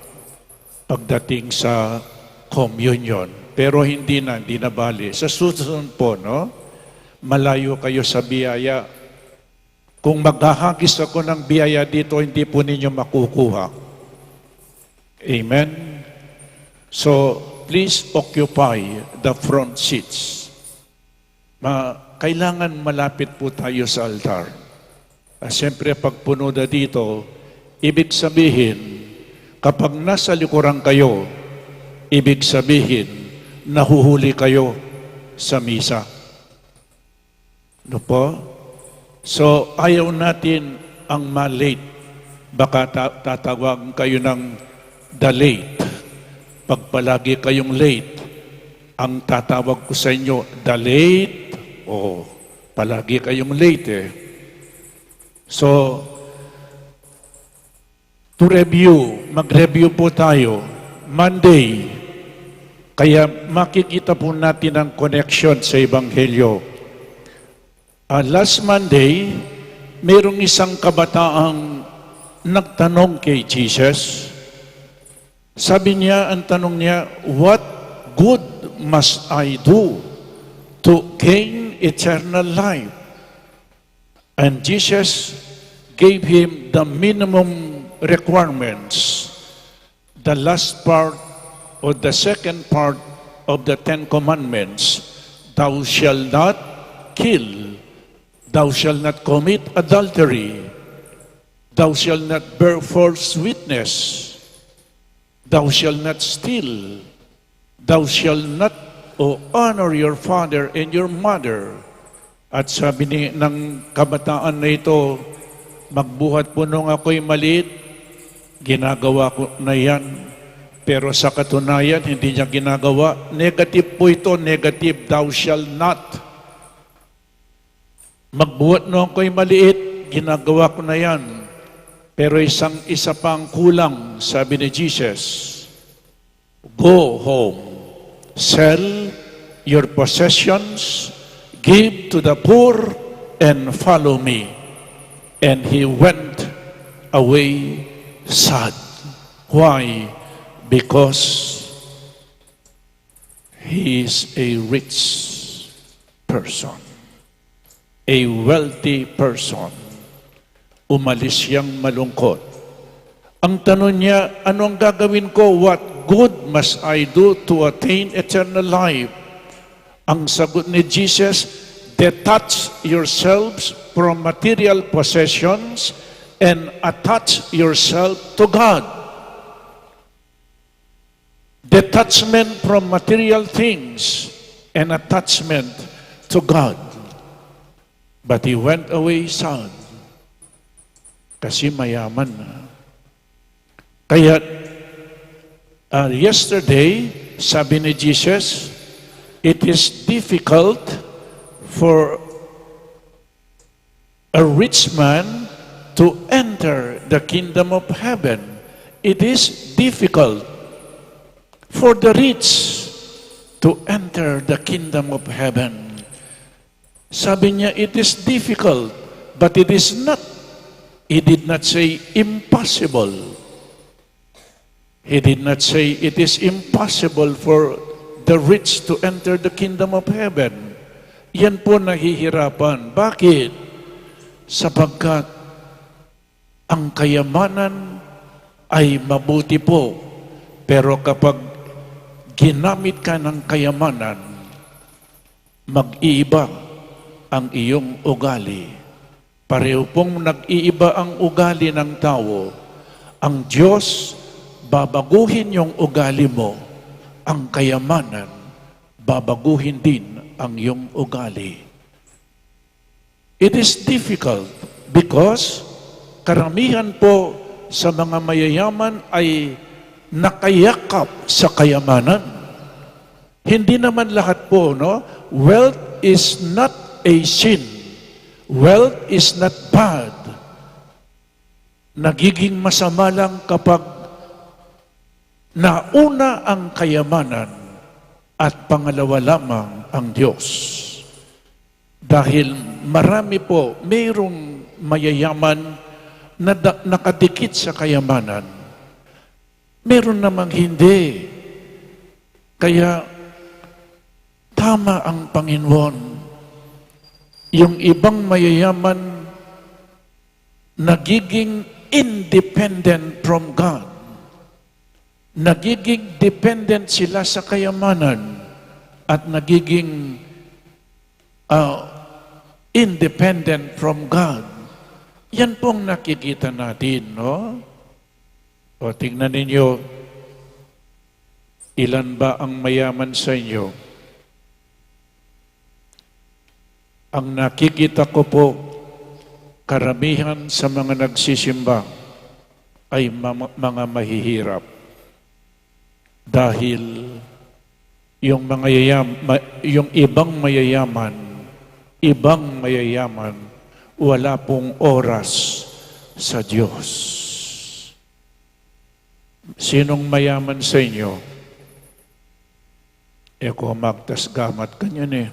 [SPEAKER 1] pagdating sa communion. Pero hindi na bali. Sa susunod po, no? Malayo kayo sa biyaya. Kung maghahagis ako ng biyaya dito, hindi po ninyo makukuha. Amen? So, please occupy the front seats. Kailangan malapit po tayo sa altar. Siyempre, pag puno na dito, ibig sabihin, kapag nasa likuran kayo, ibig sabihin, nahuhuli kayo sa misa. Ano po? So, ayaw natin ang ma-late. Baka tatawag kayo ng the late. Pag palagi kayong late, ang tatawag ko sa inyo, the late, palagi kayong late eh. So, to review. Mag-review po tayo. Monday. Kaya makikita po natin ang connection sa Ebanghelyo. Last Monday, mayroong isang kabataang nagtanong kay Jesus. Sabi niya, ang tanong niya, what good must I do to gain eternal life? And Jesus gave him the minimum requirements. The last part or the second part of the Ten Commandments. Thou shalt not kill. Thou shalt not commit adultery. Thou shalt not bear false witness. Thou shalt not steal. Thou shalt not honor your father and your mother. At sabi ng kabataan na ito, magbuhat po nung ako'y maliit, ginagawa ko na yan. Pero sa katunayan, hindi niya ginagawa. Negative po ito, negative, thou shalt not. Magbuhat nung ako'y maliit, ginagawa ko na yan. Pero isa pang kulang, sabi ni Jesus, go home, sell your possessions, give to the poor, and follow me. And he went away sad. Why? Because he is a rich person, a wealthy person. Umalis siyang malungkot. Ang tanong niya, ano ang gagawin ko? What good must I do to attain eternal life? Ang sagot ni Jesus, detach yourselves from material possessions and attach yourself to God. Detachment from material things and attachment to God. But he went away sad. Kasi mayaman na. Kaya yesterday, sabi ni Jesus, it is difficult for a rich man to enter the kingdom of heaven. It is difficult for the rich to enter the kingdom of heaven. Sabi niya, it is difficult, but it is not. He did not say impossible. He did not say it is impossible for the rich to enter the kingdom of heaven. Yan po nahihirapan. Bakit? Sapagkat ang kayamanan ay mabuti po. Pero kapag ginamit ka ng kayamanan, mag-iiba ang iyong ugali. Pareho pong nag-iiba ang ugali ng tao. Ang Diyos, babaguhin yung ugali mo. Ang kayamanan, babaguhin din ang iyong ugali. It is difficult because karamihan po sa mga mayayaman ay nakayakap sa kayamanan. Hindi naman lahat po, no? Wealth is not a sin. Wealth is not bad. Nagiging masama lang kapag nauna ang kayamanan at pangalawa lamang ang Diyos. Dahil marami po, mayroong mayayaman na nakadikit sa kayamanan. Meron namang hindi. Kaya tama ang Panginoon. Yung ibang mayayaman nagiging independent from God. Nagiging dependent sila sa kayamanan at nagiging independent from God. Yan pong nakikita natin, no? O tingnan ninyo, ilan ba ang mayaman sa inyo? Ang nakikita ko po, karamihan sa mga nagsisimba ay mga mahihirap. Dahil yung ibang mayayaman, wala pong oras sa Diyos. Sinong mayaman sa inyo? Eko magtas gamat kanyan eh.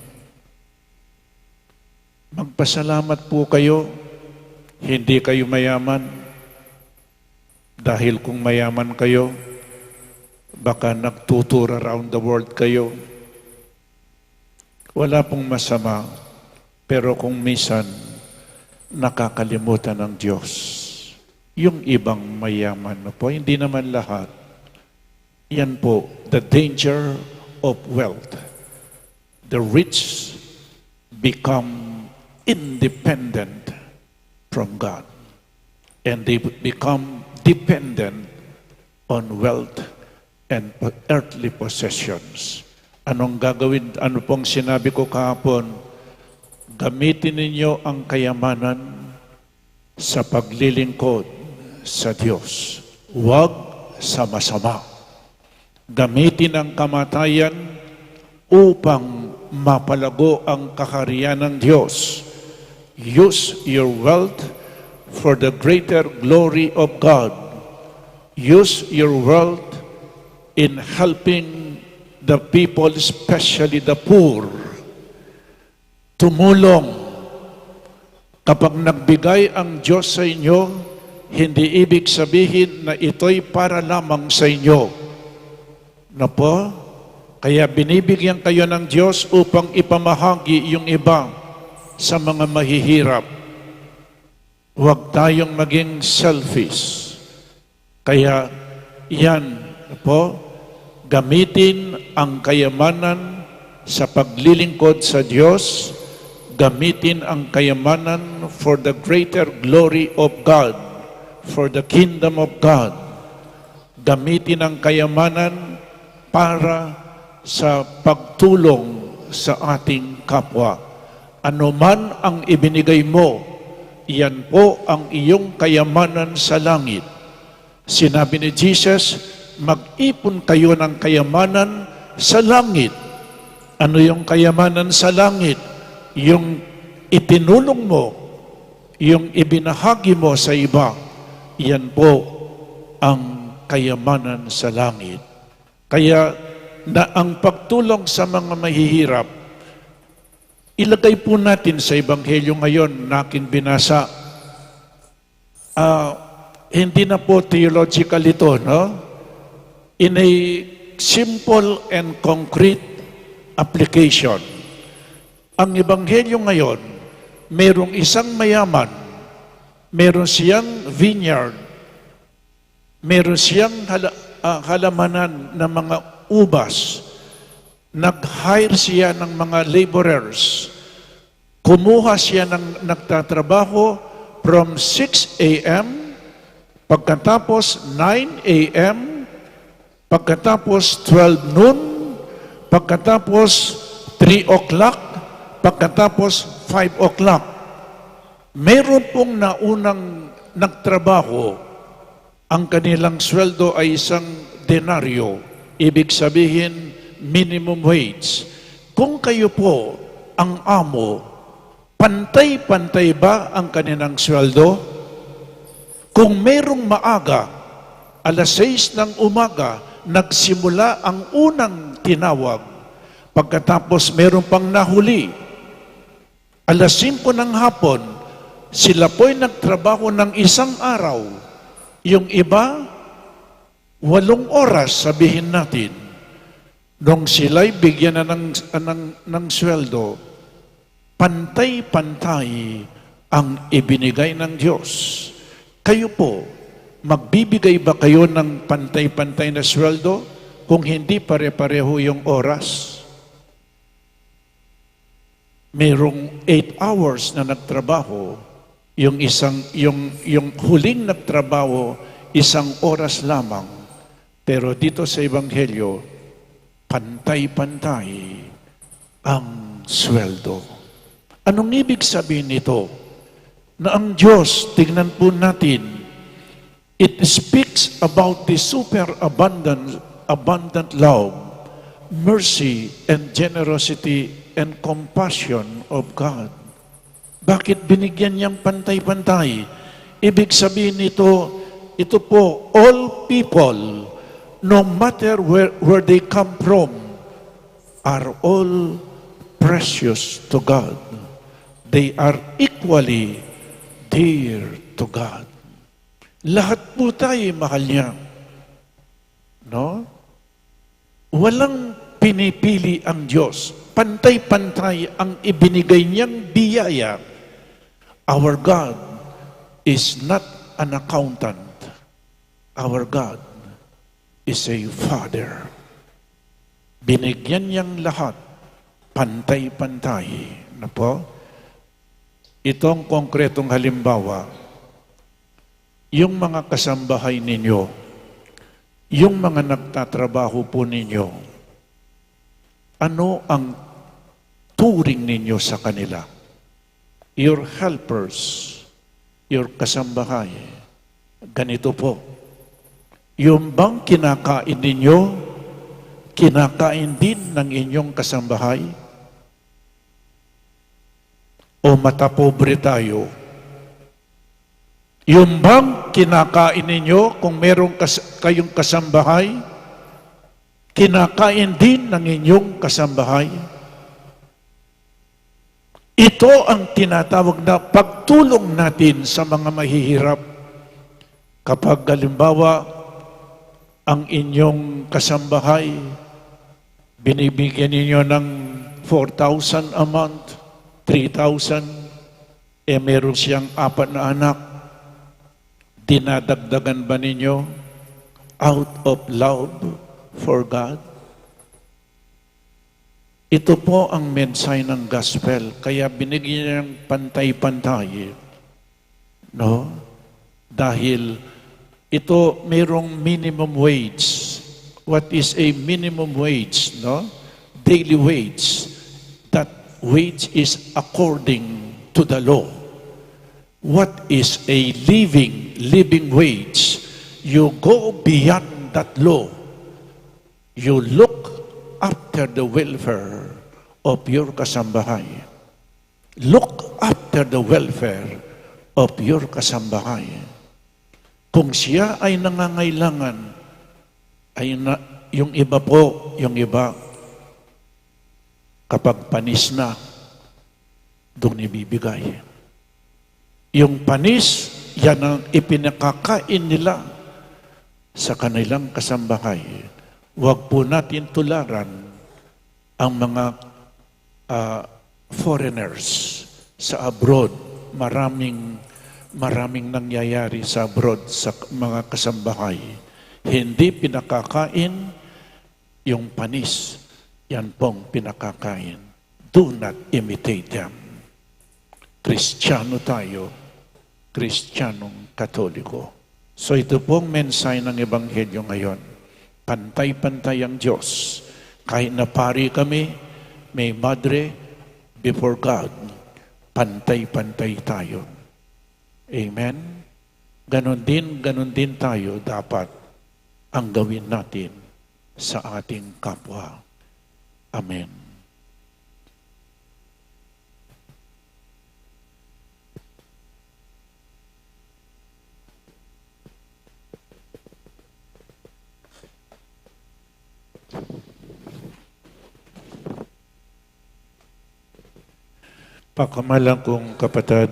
[SPEAKER 1] Magpasalamat po kayo, hindi kayo mayaman. Dahil kung mayaman kayo, baka nagtutur around the world kayo. Wala pong masama, pero kung minsan nakakalimutan ng Diyos, yung ibang mayaman na po, hindi naman lahat. Yan po, the danger of wealth. The rich become independent from God. And they become dependent on wealth and earthly possessions. Anong gagawin? Ano pong sinabi ko kahapon? Gamitin ninyo ang kayamanan sa paglilingkod sa Diyos. Huwag sa masama. Gamitin ang kamatayan upang mapalago ang kaharian ng Diyos. Use your wealth for the greater glory of God. Use your wealth in helping the people, especially the poor. Tumulong. Kapag nagbigay ang Diyos sa inyo, hindi ibig sabihin na ito'y para lamang sa inyo. Na po? Kaya binibigyan kayo ng Diyos upang ipamahagi yung iba sa mga mahihirap. Huwag tayong maging selfish. Kaya yan po, gamitin ang kayamanan sa paglilingkod sa Diyos, gamitin ang kayamanan for the greater glory of God, for the kingdom of God. Gamitin ang kayamanan para sa pagtulong sa ating kapwa. Ano man ang ibinigay mo, yan po ang iyong kayamanan sa langit. Sinabi ni Jesus, mag-ipon kayo ng kayamanan sa langit. Ano yung kayamanan sa langit? Yung itinulong mo, yung ibinahagi mo sa iba, yan po ang kayamanan sa langit. Kaya na ang pagtulong sa mga mahihirap, ilagay po natin sa Ebanghelyo ngayon na aking binasa. Hindi na po theological ito, no? In a simple and concrete application. Ang Ebanghelyo ngayon, merong isang mayaman, meron siyang vineyard, meron siyang halamanan ng mga ubas. Nag-hire siya ng mga laborers. Kumuha siya ng nagtatrabaho from 6 a.m., pagkatapos 9 a.m., pagkatapos 12 noon, pagkatapos 3 o'clock, pagkatapos 5 o'clock. Meron pong naunang nagtrabaho, ang kanilang sweldo ay 1 denaryo. Ibig sabihin, minimum wage. Kung kayo po ang amo, pantay-pantay ba ang kanilang sweldo? Kung merong maaga, alas 6 ng umaga, nagsimula ang unang tinawag. Pagkatapos meron pang nahuli. Alas 5 ng hapon, sila po'y nagtrabaho ng 1 araw. Yung iba, 8 oras, sabihin natin. Nung sila'y bigyan na ng sweldo, pantay-pantay ang ibinigay ng Diyos. Kayo po, magbibigay ba kayo ng pantay-pantay na sweldo kung hindi pare-pareho yung oras? Merong 8 hours na nagtrabaho, yung huling nagtrabaho, 1 oras lamang. Pero dito sa Ebanghelyo, pantay-pantay ang sweldo. Anong ibig sabihin nito? Na ang Diyos, tingnan po natin, it speaks about the abundant love, mercy, and generosity, and compassion of God. Bakit binigyan niyang pantay-pantay? Ibig sabihin nito,
[SPEAKER 6] ito po, all people, no matter where they come from, are all precious to God. They are equally dear to God. Lahat po tayo mahal niya. No? Walang pinipili ang Diyos. Pantay-pantay ang ibinigay niyang biyaya. Our God is not an accountant. Our God is a Father. Binigyan niyang lahat, pantay-pantay. Na po? Itong konkretong halimbawa, yung mga kasambahay ninyo, yung mga nagtatrabaho po ninyo, ano ang turing ninyo sa kanila? Your helpers, your kasambahay, ganito po. Yung bang kinakain ninyo, kinakain din ng inyong kasambahay? O matapobre tayo? Yung bang kinakain ninyo kung meron kayong kasambahay, kinakain din ng inyong kasambahay? Ito ang tinatawag na pagtulong natin sa mga mahihirap. Kapag halimbawa, ang inyong kasambahay, binibigyan ninyo ng 4,000 a month, 3,000, meron siyang 4 na anak, dinadagdagan ba ninyo out of love for God? Ito po ang mensahe ng gospel. Kaya binigyan niya ng pantay-pantay. No? Dahil ito mayroong minimum wage. What is a minimum wage? No? Daily wage. That wage is according to the law. What is a living wage? You go beyond that law. You look after the welfare of your kasambahay. Look after the welfare of your kasambahay. Kung siya ay nangangailangan, yung iba po, kapag panis na, doon ibibigay. Yung panis, yan ang ipinakakain nila sa kanilang kasambahay. Huwag po natin tularan ang mga foreigners sa abroad. Maraming nangyayari sa abroad sa mga kasambahay. Hindi pinakakain yung panis. Yan pong pinakakain. Do not imitate them. Kristiyano tayo, Kristiyanong Katoliko. So ito pong mensahe ng Ebanghelyo ngayon. Pantay-pantay ang Diyos. Kahit na pari kami, may madre, before God, pantay-pantay tayo. Amen? Ganon din tayo dapat ang gawin natin sa ating kapwa. Amen. Pakamalang kong kapatid,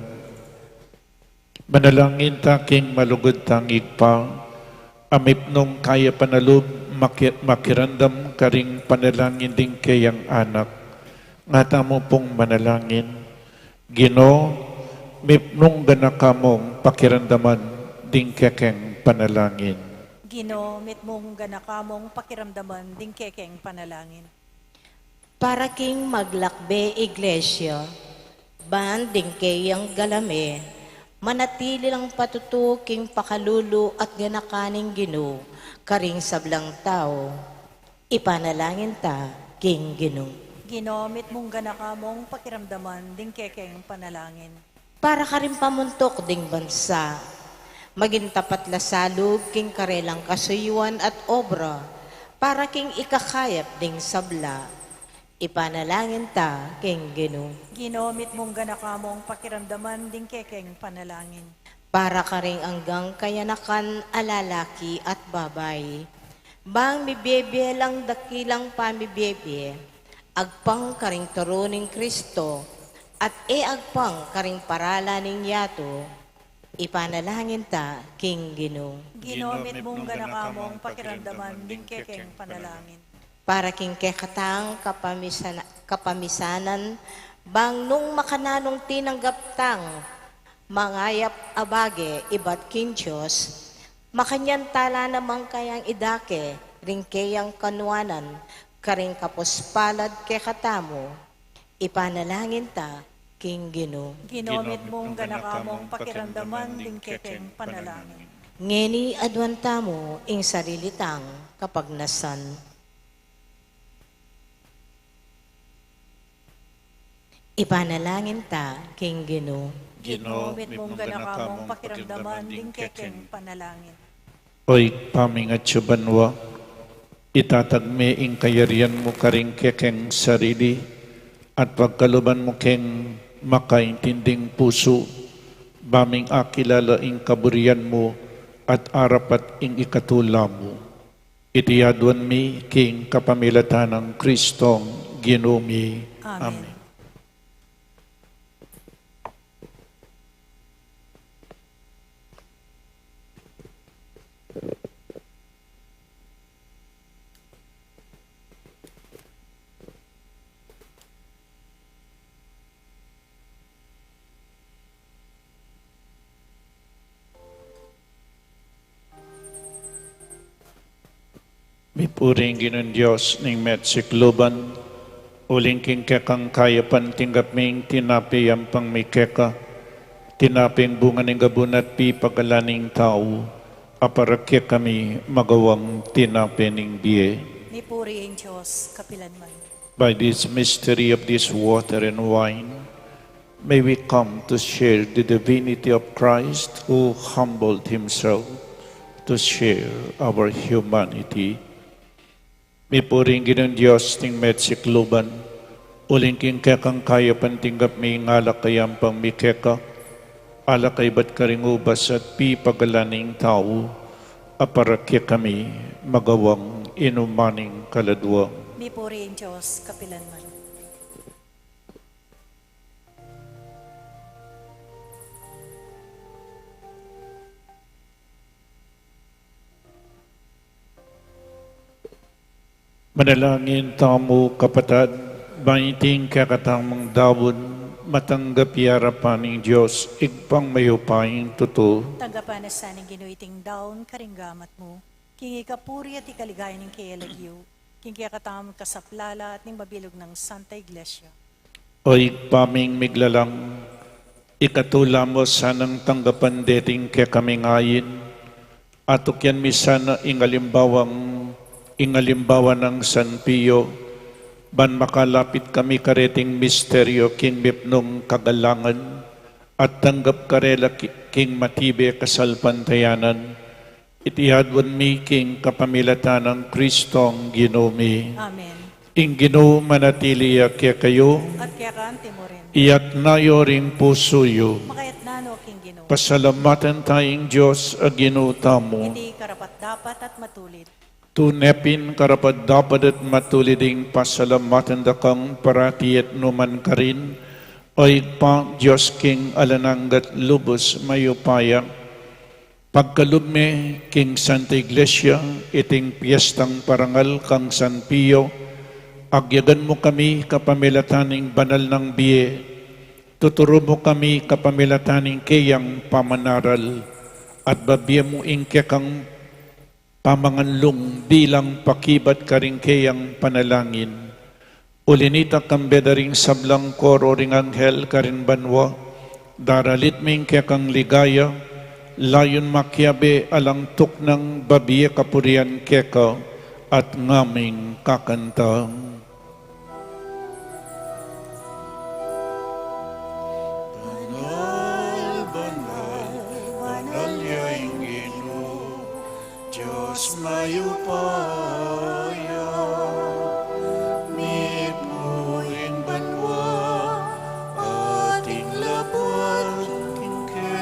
[SPEAKER 6] manalangin taking malugod tangig pa, amip nung kaya panalub, makirandam karing panalangin din kayang anak. Ngata mo pong manalangin, Ginoo, mip nung ganakamong pakirandaman din kekeng panalangin.
[SPEAKER 3] Ginoo, mit mong ganakamong pakiramdaman ding kekeng panalangin.
[SPEAKER 5] Para king maglakbe iglesia, banding kayang galame, manatili lang patutuking pakalulu at ganakaning Ginoo, karing sablang tao, ipanalangin ta, king Ginoo.
[SPEAKER 3] Ginoo, mit mong ganakamong pakiramdaman ding kekeng panalangin.
[SPEAKER 5] Para ka rin pamuntok ding bansa, maging tapat lasalog king karelang kasuyuan at obra, para king ikakayap ding sabla, ipanalangin ta, king Ginoo.
[SPEAKER 3] Ginoo, mit mong ganakamong pakiramdaman ding kekeng panalangin.
[SPEAKER 5] para ka ring anggang kayanakan alalaki at babay. Bang mibebe lang dakilang pamibebe, agpang karing turuning Kristo, at agpang karing paralaning yato, ipanalangin ta, King Ginoo.
[SPEAKER 3] Ginomit mong ganakamong pakiramdaman din kekeng panalangin.
[SPEAKER 5] Para king kekatang kapamisanan, bang nung makananong tinanggap tang, mangayap abage ibat king Diyos, makanyan tala namang kayang idake, ring kayang kanuanan, karing kapuspalad kekatamo, ipanalangin ta, King Ginoo.
[SPEAKER 3] Ginomit mong ganakamong pakiramdaman din kekeng panalangin.
[SPEAKER 5] Ngeni adwanta mo ing sarilitang kapagnasan. Ipanalangin ta, King Ginoo.
[SPEAKER 3] Ginomit mong ganakamong pakiramdaman din kekeng panalangin.
[SPEAKER 6] Oy pamingat banwa, itatagme ing kayarian mo karing kekeng sarili, at pagkaluban mo keng makaintinding puso, baming akilala ing kaburian mo, at arapat ing ikatula mo. Itiyadwan mi king kapamilatan ng Kristong Ginoo.
[SPEAKER 3] Amen.
[SPEAKER 6] Mipuring Ginoong Diyos ning metsikloban, uling king kekang kaya pantinggap ming tinapi ang pang may keka, tinaping bunga ng gabunat pi pagalaning tao, aparakya kami magawang tinapi ning biye.
[SPEAKER 3] Nipuri ang Diyos, kapilanman.
[SPEAKER 6] By this mystery of this water and wine, may we come to share the divinity of Christ who humbled himself to share our humanity. Mipuring Ginoong Diyos ting metsikloban, uling king kekang kaya pantinggap may ngalak kayang pang mikeka, alakay ba't karingubas at pi pagalaning tao, aparakya kami magawang inumaning kaladwang.
[SPEAKER 3] Nipuri ang Diyos, kapilanman.
[SPEAKER 6] Manalangin tamo kapatid, baiting kakatamang dawon, matanggap yarapan ng Diyos, igpang mayupaing totoo.
[SPEAKER 3] Tanggapan na sa ning ginuiting daon karinggamat mo, king ikapuri at ikaligay ng kayalagyo, king kakatamang kasaplala at ning mabilog ng Santa Iglesia.
[SPEAKER 6] O igpaming miglalang, ikatula mo sanang tanggapan deting kakamingayin, at ukyan mi sana ingalimbawa ng San Pio, ban makalapit kami kareting misteryo king bipnong kagalangan, at tanggap karela king matibe kasalpantayanan, itihadwan mi king kapamilatan ng Kristong Ginoo.
[SPEAKER 3] Amen.
[SPEAKER 6] Ing Ginoo manatili kaya kayo,
[SPEAKER 3] At kaya kaante mo rin,
[SPEAKER 6] iyak nayo ring pusoyo,
[SPEAKER 3] makayat nano king Ginoo,
[SPEAKER 6] pasalamatan tayong Diyos a Ginoo tamo,
[SPEAKER 3] hindi karapat dapat at matulid.
[SPEAKER 6] tunepin karapat dapat at matuliding pasalamatan da kang parati at numan karin, oy pa Diyos king alananggat lubos mayupaya, pagkalugme king Santa Iglesia, iting piyestang parangal kang San Pio, agyagan mo kami kapamilataning banal ng biye, tuturo mo kami kapamilataning kayang pamanaral, at babya mo ingke kang pamanganlong bilang pakibat karingkeyang panalangin. Ulinita kang bedaring sablang koro ring anghel karin banwa, daralit ming kekang ligaya, layon makyabe alang tuk ng babiye kapurian keka, at ngaming kakantang. Mayupaya, mipuing banwa, ating labuan kingke,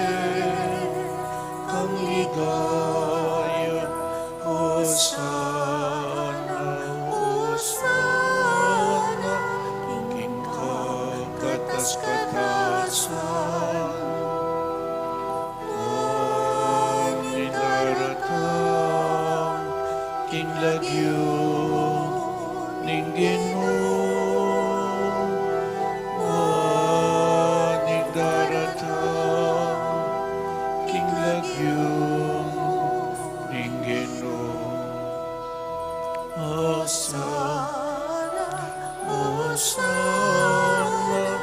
[SPEAKER 6] Hosana,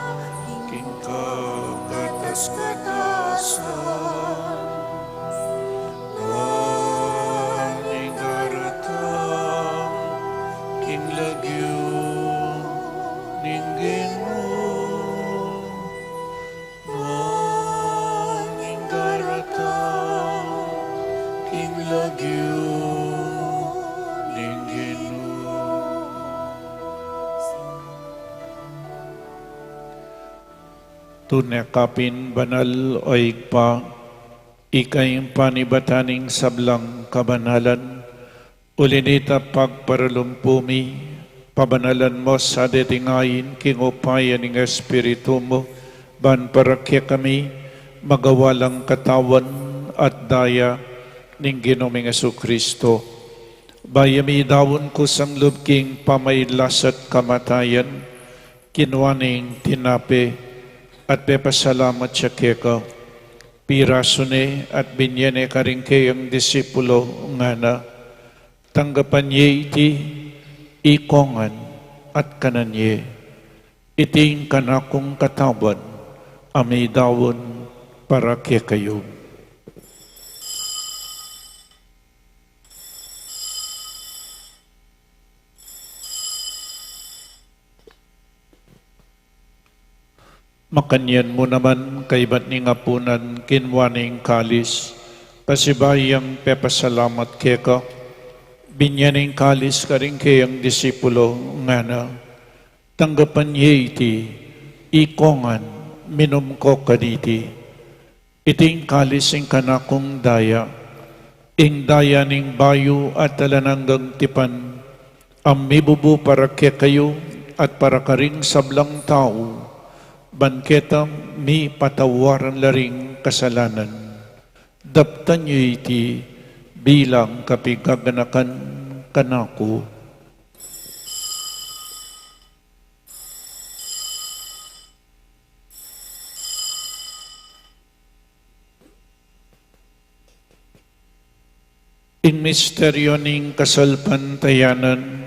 [SPEAKER 6] king kakatas-katasan, manigaratang, king lagyo, ninggin mo, manigaratang, king lagyo, ninggin mo. Tunekapin banal o igpa, ikay panibataning sablang kabanalan, ulinita pagparalumpumi, pabanalan mo sa detingayin, kingupayan ng Espiritu mo, ban parakya kami, magawalang katawan at daya ng Ginoong Jesucristo. Bayami dawon ko sang lubking pamaylas at kamatayan, kinwaning tinape, at pepasalamat siya keko, pirasone at binyene karing kayong disipulo nga na, tanggapan niya iti, ikongan at kananye, iting kanakong katawan, amay dawon para kaya kayo. Makanyan mo naman kay ba't ni ngapunan kinwaning kalis, kasibayang pepasalamat keka, binyaning kalis ka rin kayang disipulo nga na, tanggapan niya iti, ikongan, minum ko kaditi, iting kalis ing kanakong daya, ing daya ning bayo at talananggang tipan, ang mibubu para kaya kayo at para karing sablang tao, banketang mi patawaran laring kasalanan. Daptan niyo iti bilang kapigaganakan kanako. Ing misteryo ning kasalpantayanan,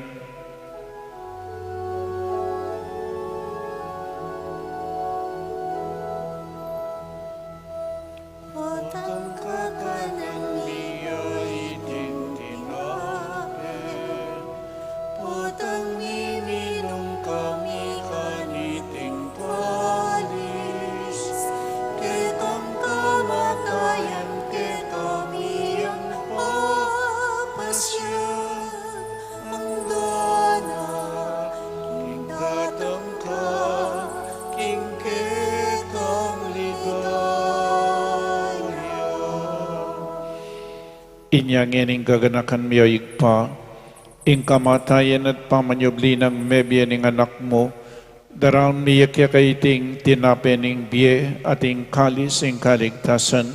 [SPEAKER 6] inyangin ing gaganakan miyo igpa, ing kamatayan at pamanyobli ng mebye ning anak mo, daram miyak ya kaiting tinape ning biye at ing kalis ing kaligtasan,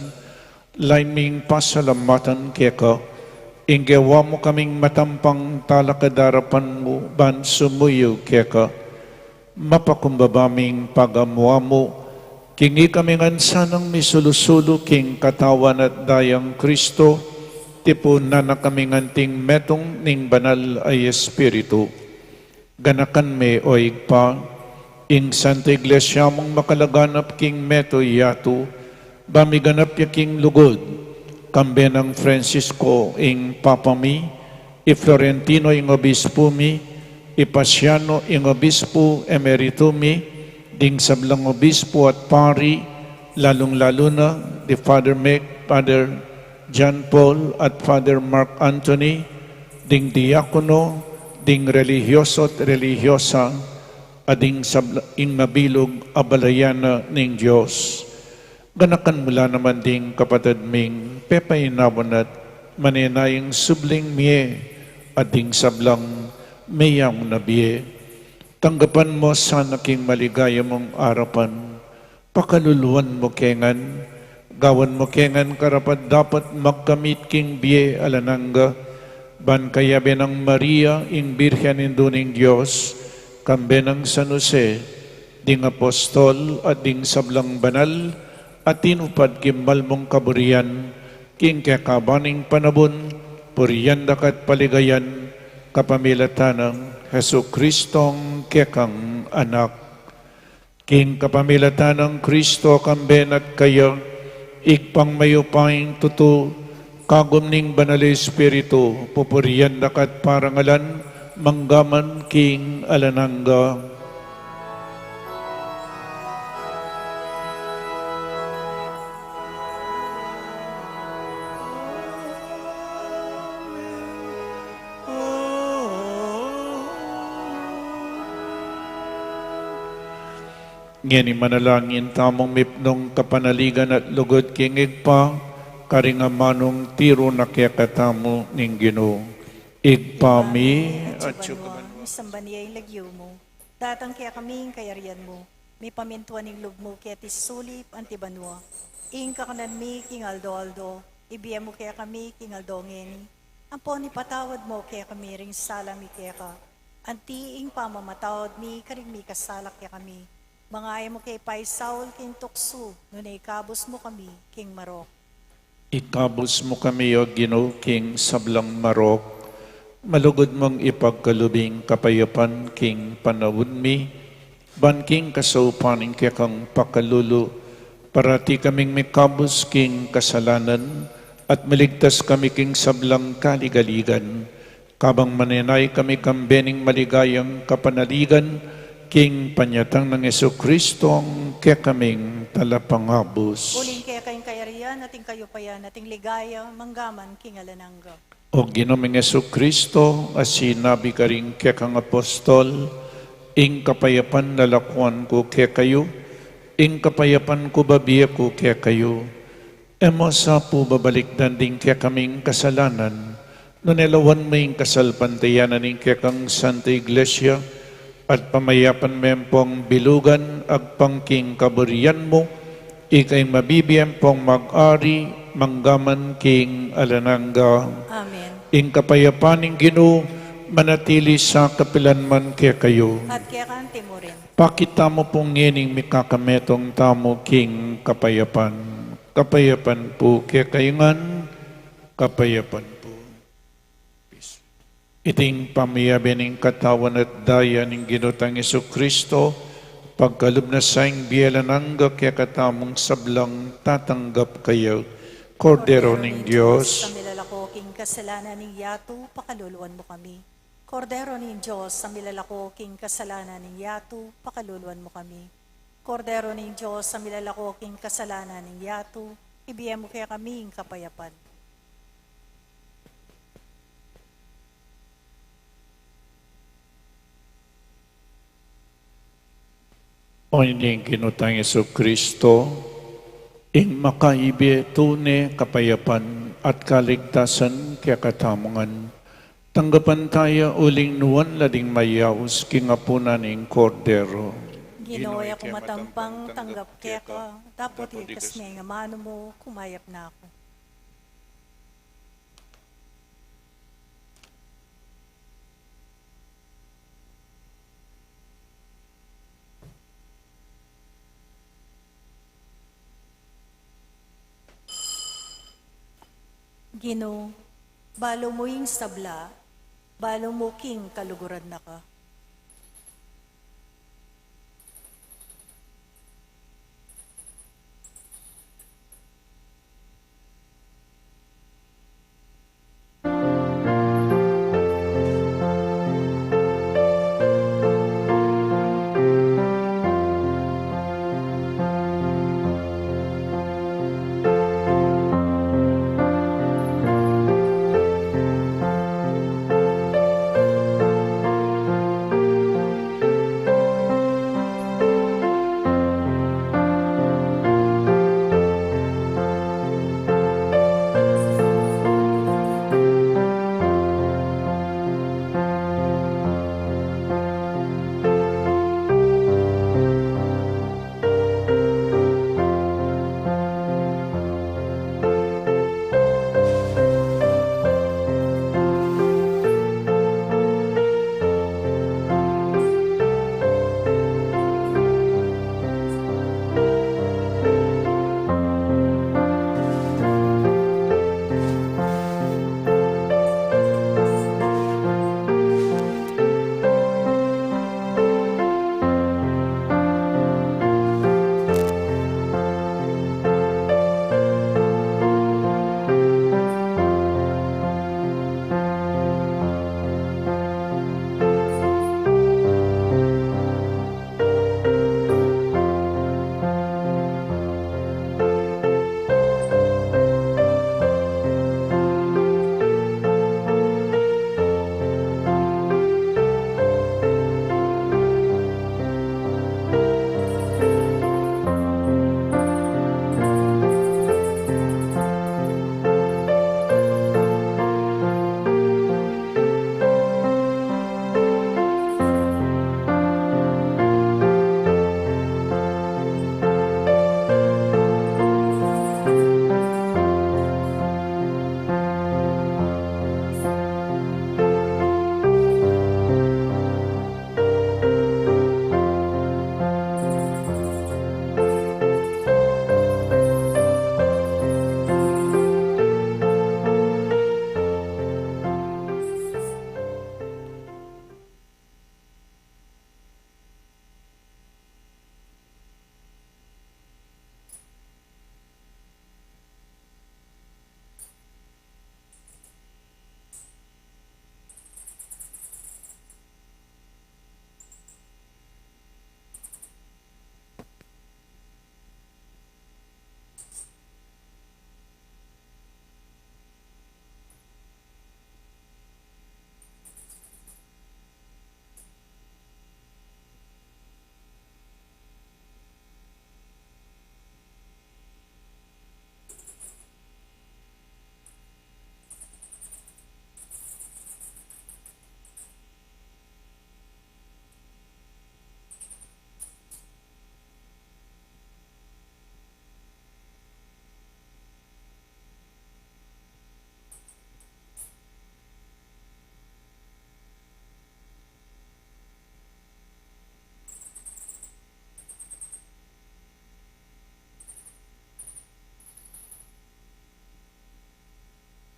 [SPEAKER 6] laiming pasalamatan keka, ing gawa mo kaming matampang talakadarapan mo, ban sumuyo keka, mapakumbabaming pagamuwa mo, kingi kaming ansanang misulusulo king katawan at dayang Kristo, tipo na kaming anting metong ning banal ay Espiritu. Ganakan me o igpa, ing Santa Iglesia mong makalaganap king meto yato, bamiganap ya king lugod, kambe ng Francisco ing Papa mi, i Florentino ing Obispo mi, i Pasiano ing Obispo Emerito mi, ding sablang Obispo at Pari, lalong-lalo na di Father Mick, Father John Paul at Father Mark Anthony, ding diakono, ding religyoso at religyosa, ading ing mabilog abalayana ning Diyos. Ganakan mula naman ding kapatid ming pepainabon at maninayang subling miye, ading sablang mayang nabiye. Tanggapan mo sana king maligaya mong arapan, pakaluluan mo kengan, gawan mo kengan karapat dapat magkamit king biye alananga, ban kayabe ng Maria, ing Birhen induning Diyos, kambe ng San Jose, ding apostol at ding sablang banal, at tinupad kimbal mong kaburian, king kakabaning panabon, puriyan dakat paligayan, kapamilatanang Heso Kristong kekang anak. King kapamilatanang Kristo kamben at kayo, ikpang mayupaing tutu, kagumning banal Espiritu, pupurian nakat parangalan, manggaman king alanangga. Ngeni manalangin tamong mipnong kapanaligan at lugod king igpa, karingamanong tiro na kaya katamo ning Ginoo. Igpami at
[SPEAKER 3] Banwa, isang baniyay lagyo mo. Datang kaya kaming kayarian mo. May pamintuan ng lug mo kaya tisulip antibanwa. Ing kakanan mi king aldo-aldo. Ibiya mo kaya kami king aldo ngeni. Ampon ipatawad mo kaya kami ring salami kaya ka. Antiing pamamatawad mi karing mi kasalak kaya kami. Mga ay mo kay Pai Saul king tukso. Nunay kabos mo kami king marok.
[SPEAKER 6] Ikabos mo kami o Ginoo king sablang marok, malugod mong ipagkalubing kapayapan king panawod mi, ban king kasaupaning kaya kang pakalulu, parati kaming mikabos king kasalanan, at maligtas kami king sablang kaligaligan, kabang maninay kami kambening maligayang kapanaligan, king panyatang ng Jesucristong kaya kaming talapangabos.
[SPEAKER 3] Uling kaya kayong kayarian, ating kayo payan, ating ligaya, manggaman, king alanangga.
[SPEAKER 6] O Ginoong Jesucristo, as sinabi ka rin kaya kang apostol, ing kapayapan nalakuan ko kaya kayo, ing kapayapan ko babiya ko kaya kayo. Emo sa po babalikdan din kaya kaming kasalanan, nunelawan mo yung kasalpantayanan ng kaya kang Santa Iglesia, at pamayapan mempong bilugan agpangking kaburian mo, ikay mabibiyang pong mag-ari, manggaman king alanangga.
[SPEAKER 3] Amen.
[SPEAKER 6] Ing kapayapaning Ginoo, manatili sa kapilanman kaya kayo.
[SPEAKER 3] At kaya kanti mo rin.
[SPEAKER 6] Pakita mo pong ngining mikakametong tamo king kapayapan. Kapayapan po kaya kayungan, kapayapan po. Iting pamiyabining katawan at daya ng Ginotang Jesucristo, pagkalub na saing biyalanangga kaya katamong sablang tatanggap kayo, Kordero ng Diyos.
[SPEAKER 3] Sa milalakoking kasalanan ng Yato, pakaluluan mo kami. Kordero ng Diyos, sa milalakoking kasalanan ng Yato, pakaluluan mo kami. Kordero ng Diyos, sa milalakoking kasalanan ng Yato, ibigay mo kaya kaming kapayapan.
[SPEAKER 6] O ining Ginotang Jesucristo, ing makaibi tune kapayapan at kaligtasan kaya katamungan. Tanggapan tayo uling nuwan lading mayaws kingapunan ing Kordero.
[SPEAKER 3] Ginoy ako matampang tanggap kaya ka, dapat ikas niya nga mano mo, kumayap na ako. Ginoo, balo mo yung sabla, balo mo king kaluguran na ka.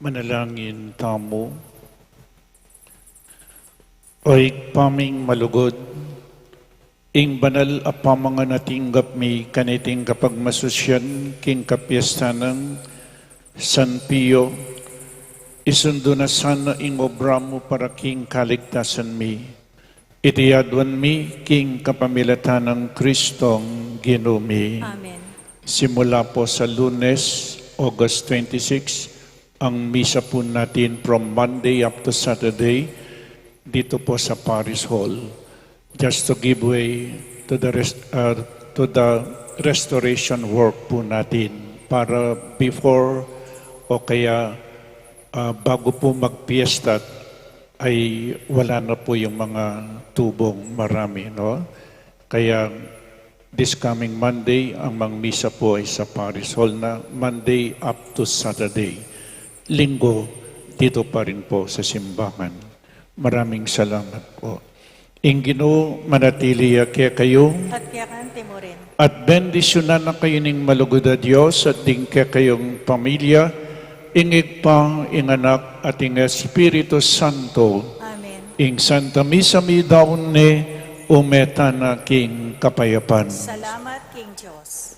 [SPEAKER 6] Manalangin tamo. Oy paming malugod, ing banal a pamanga natinggap mi kaniting kapagmasusyan king kapiesta ng San Pio, isundo na sana ing obra mo para king kaligtasan mi. Itiyadwan mi king kapamilatan ng Kristong Ginumi.
[SPEAKER 3] Amen.
[SPEAKER 6] Simula po sa Lunes, August 26, ang misa po natin from Monday up to Saturday dito po sa Parish Hall, just to give way to the restoration work po natin para before o kaya bago po magpiesta ay wala na po yung mga tubong marami, no? Kaya this coming Monday, ang mangmisa po ay sa Parish Hall na Monday up to Saturday. Linggo, dito pa rin po sa simbahan. Maraming salamat po. Ingino manatiliya kaya kayo
[SPEAKER 3] At kayakante mo rin.
[SPEAKER 6] at bendisyonan na kayo ning malugod na Diyos at din kaya kayong pamilya, ingig pa, inganak at ing Espiritu Santo,
[SPEAKER 3] Amen.
[SPEAKER 6] ing Santa Misa mi daon ni umeta na king kapayapan.
[SPEAKER 3] Salamat, King Diyos.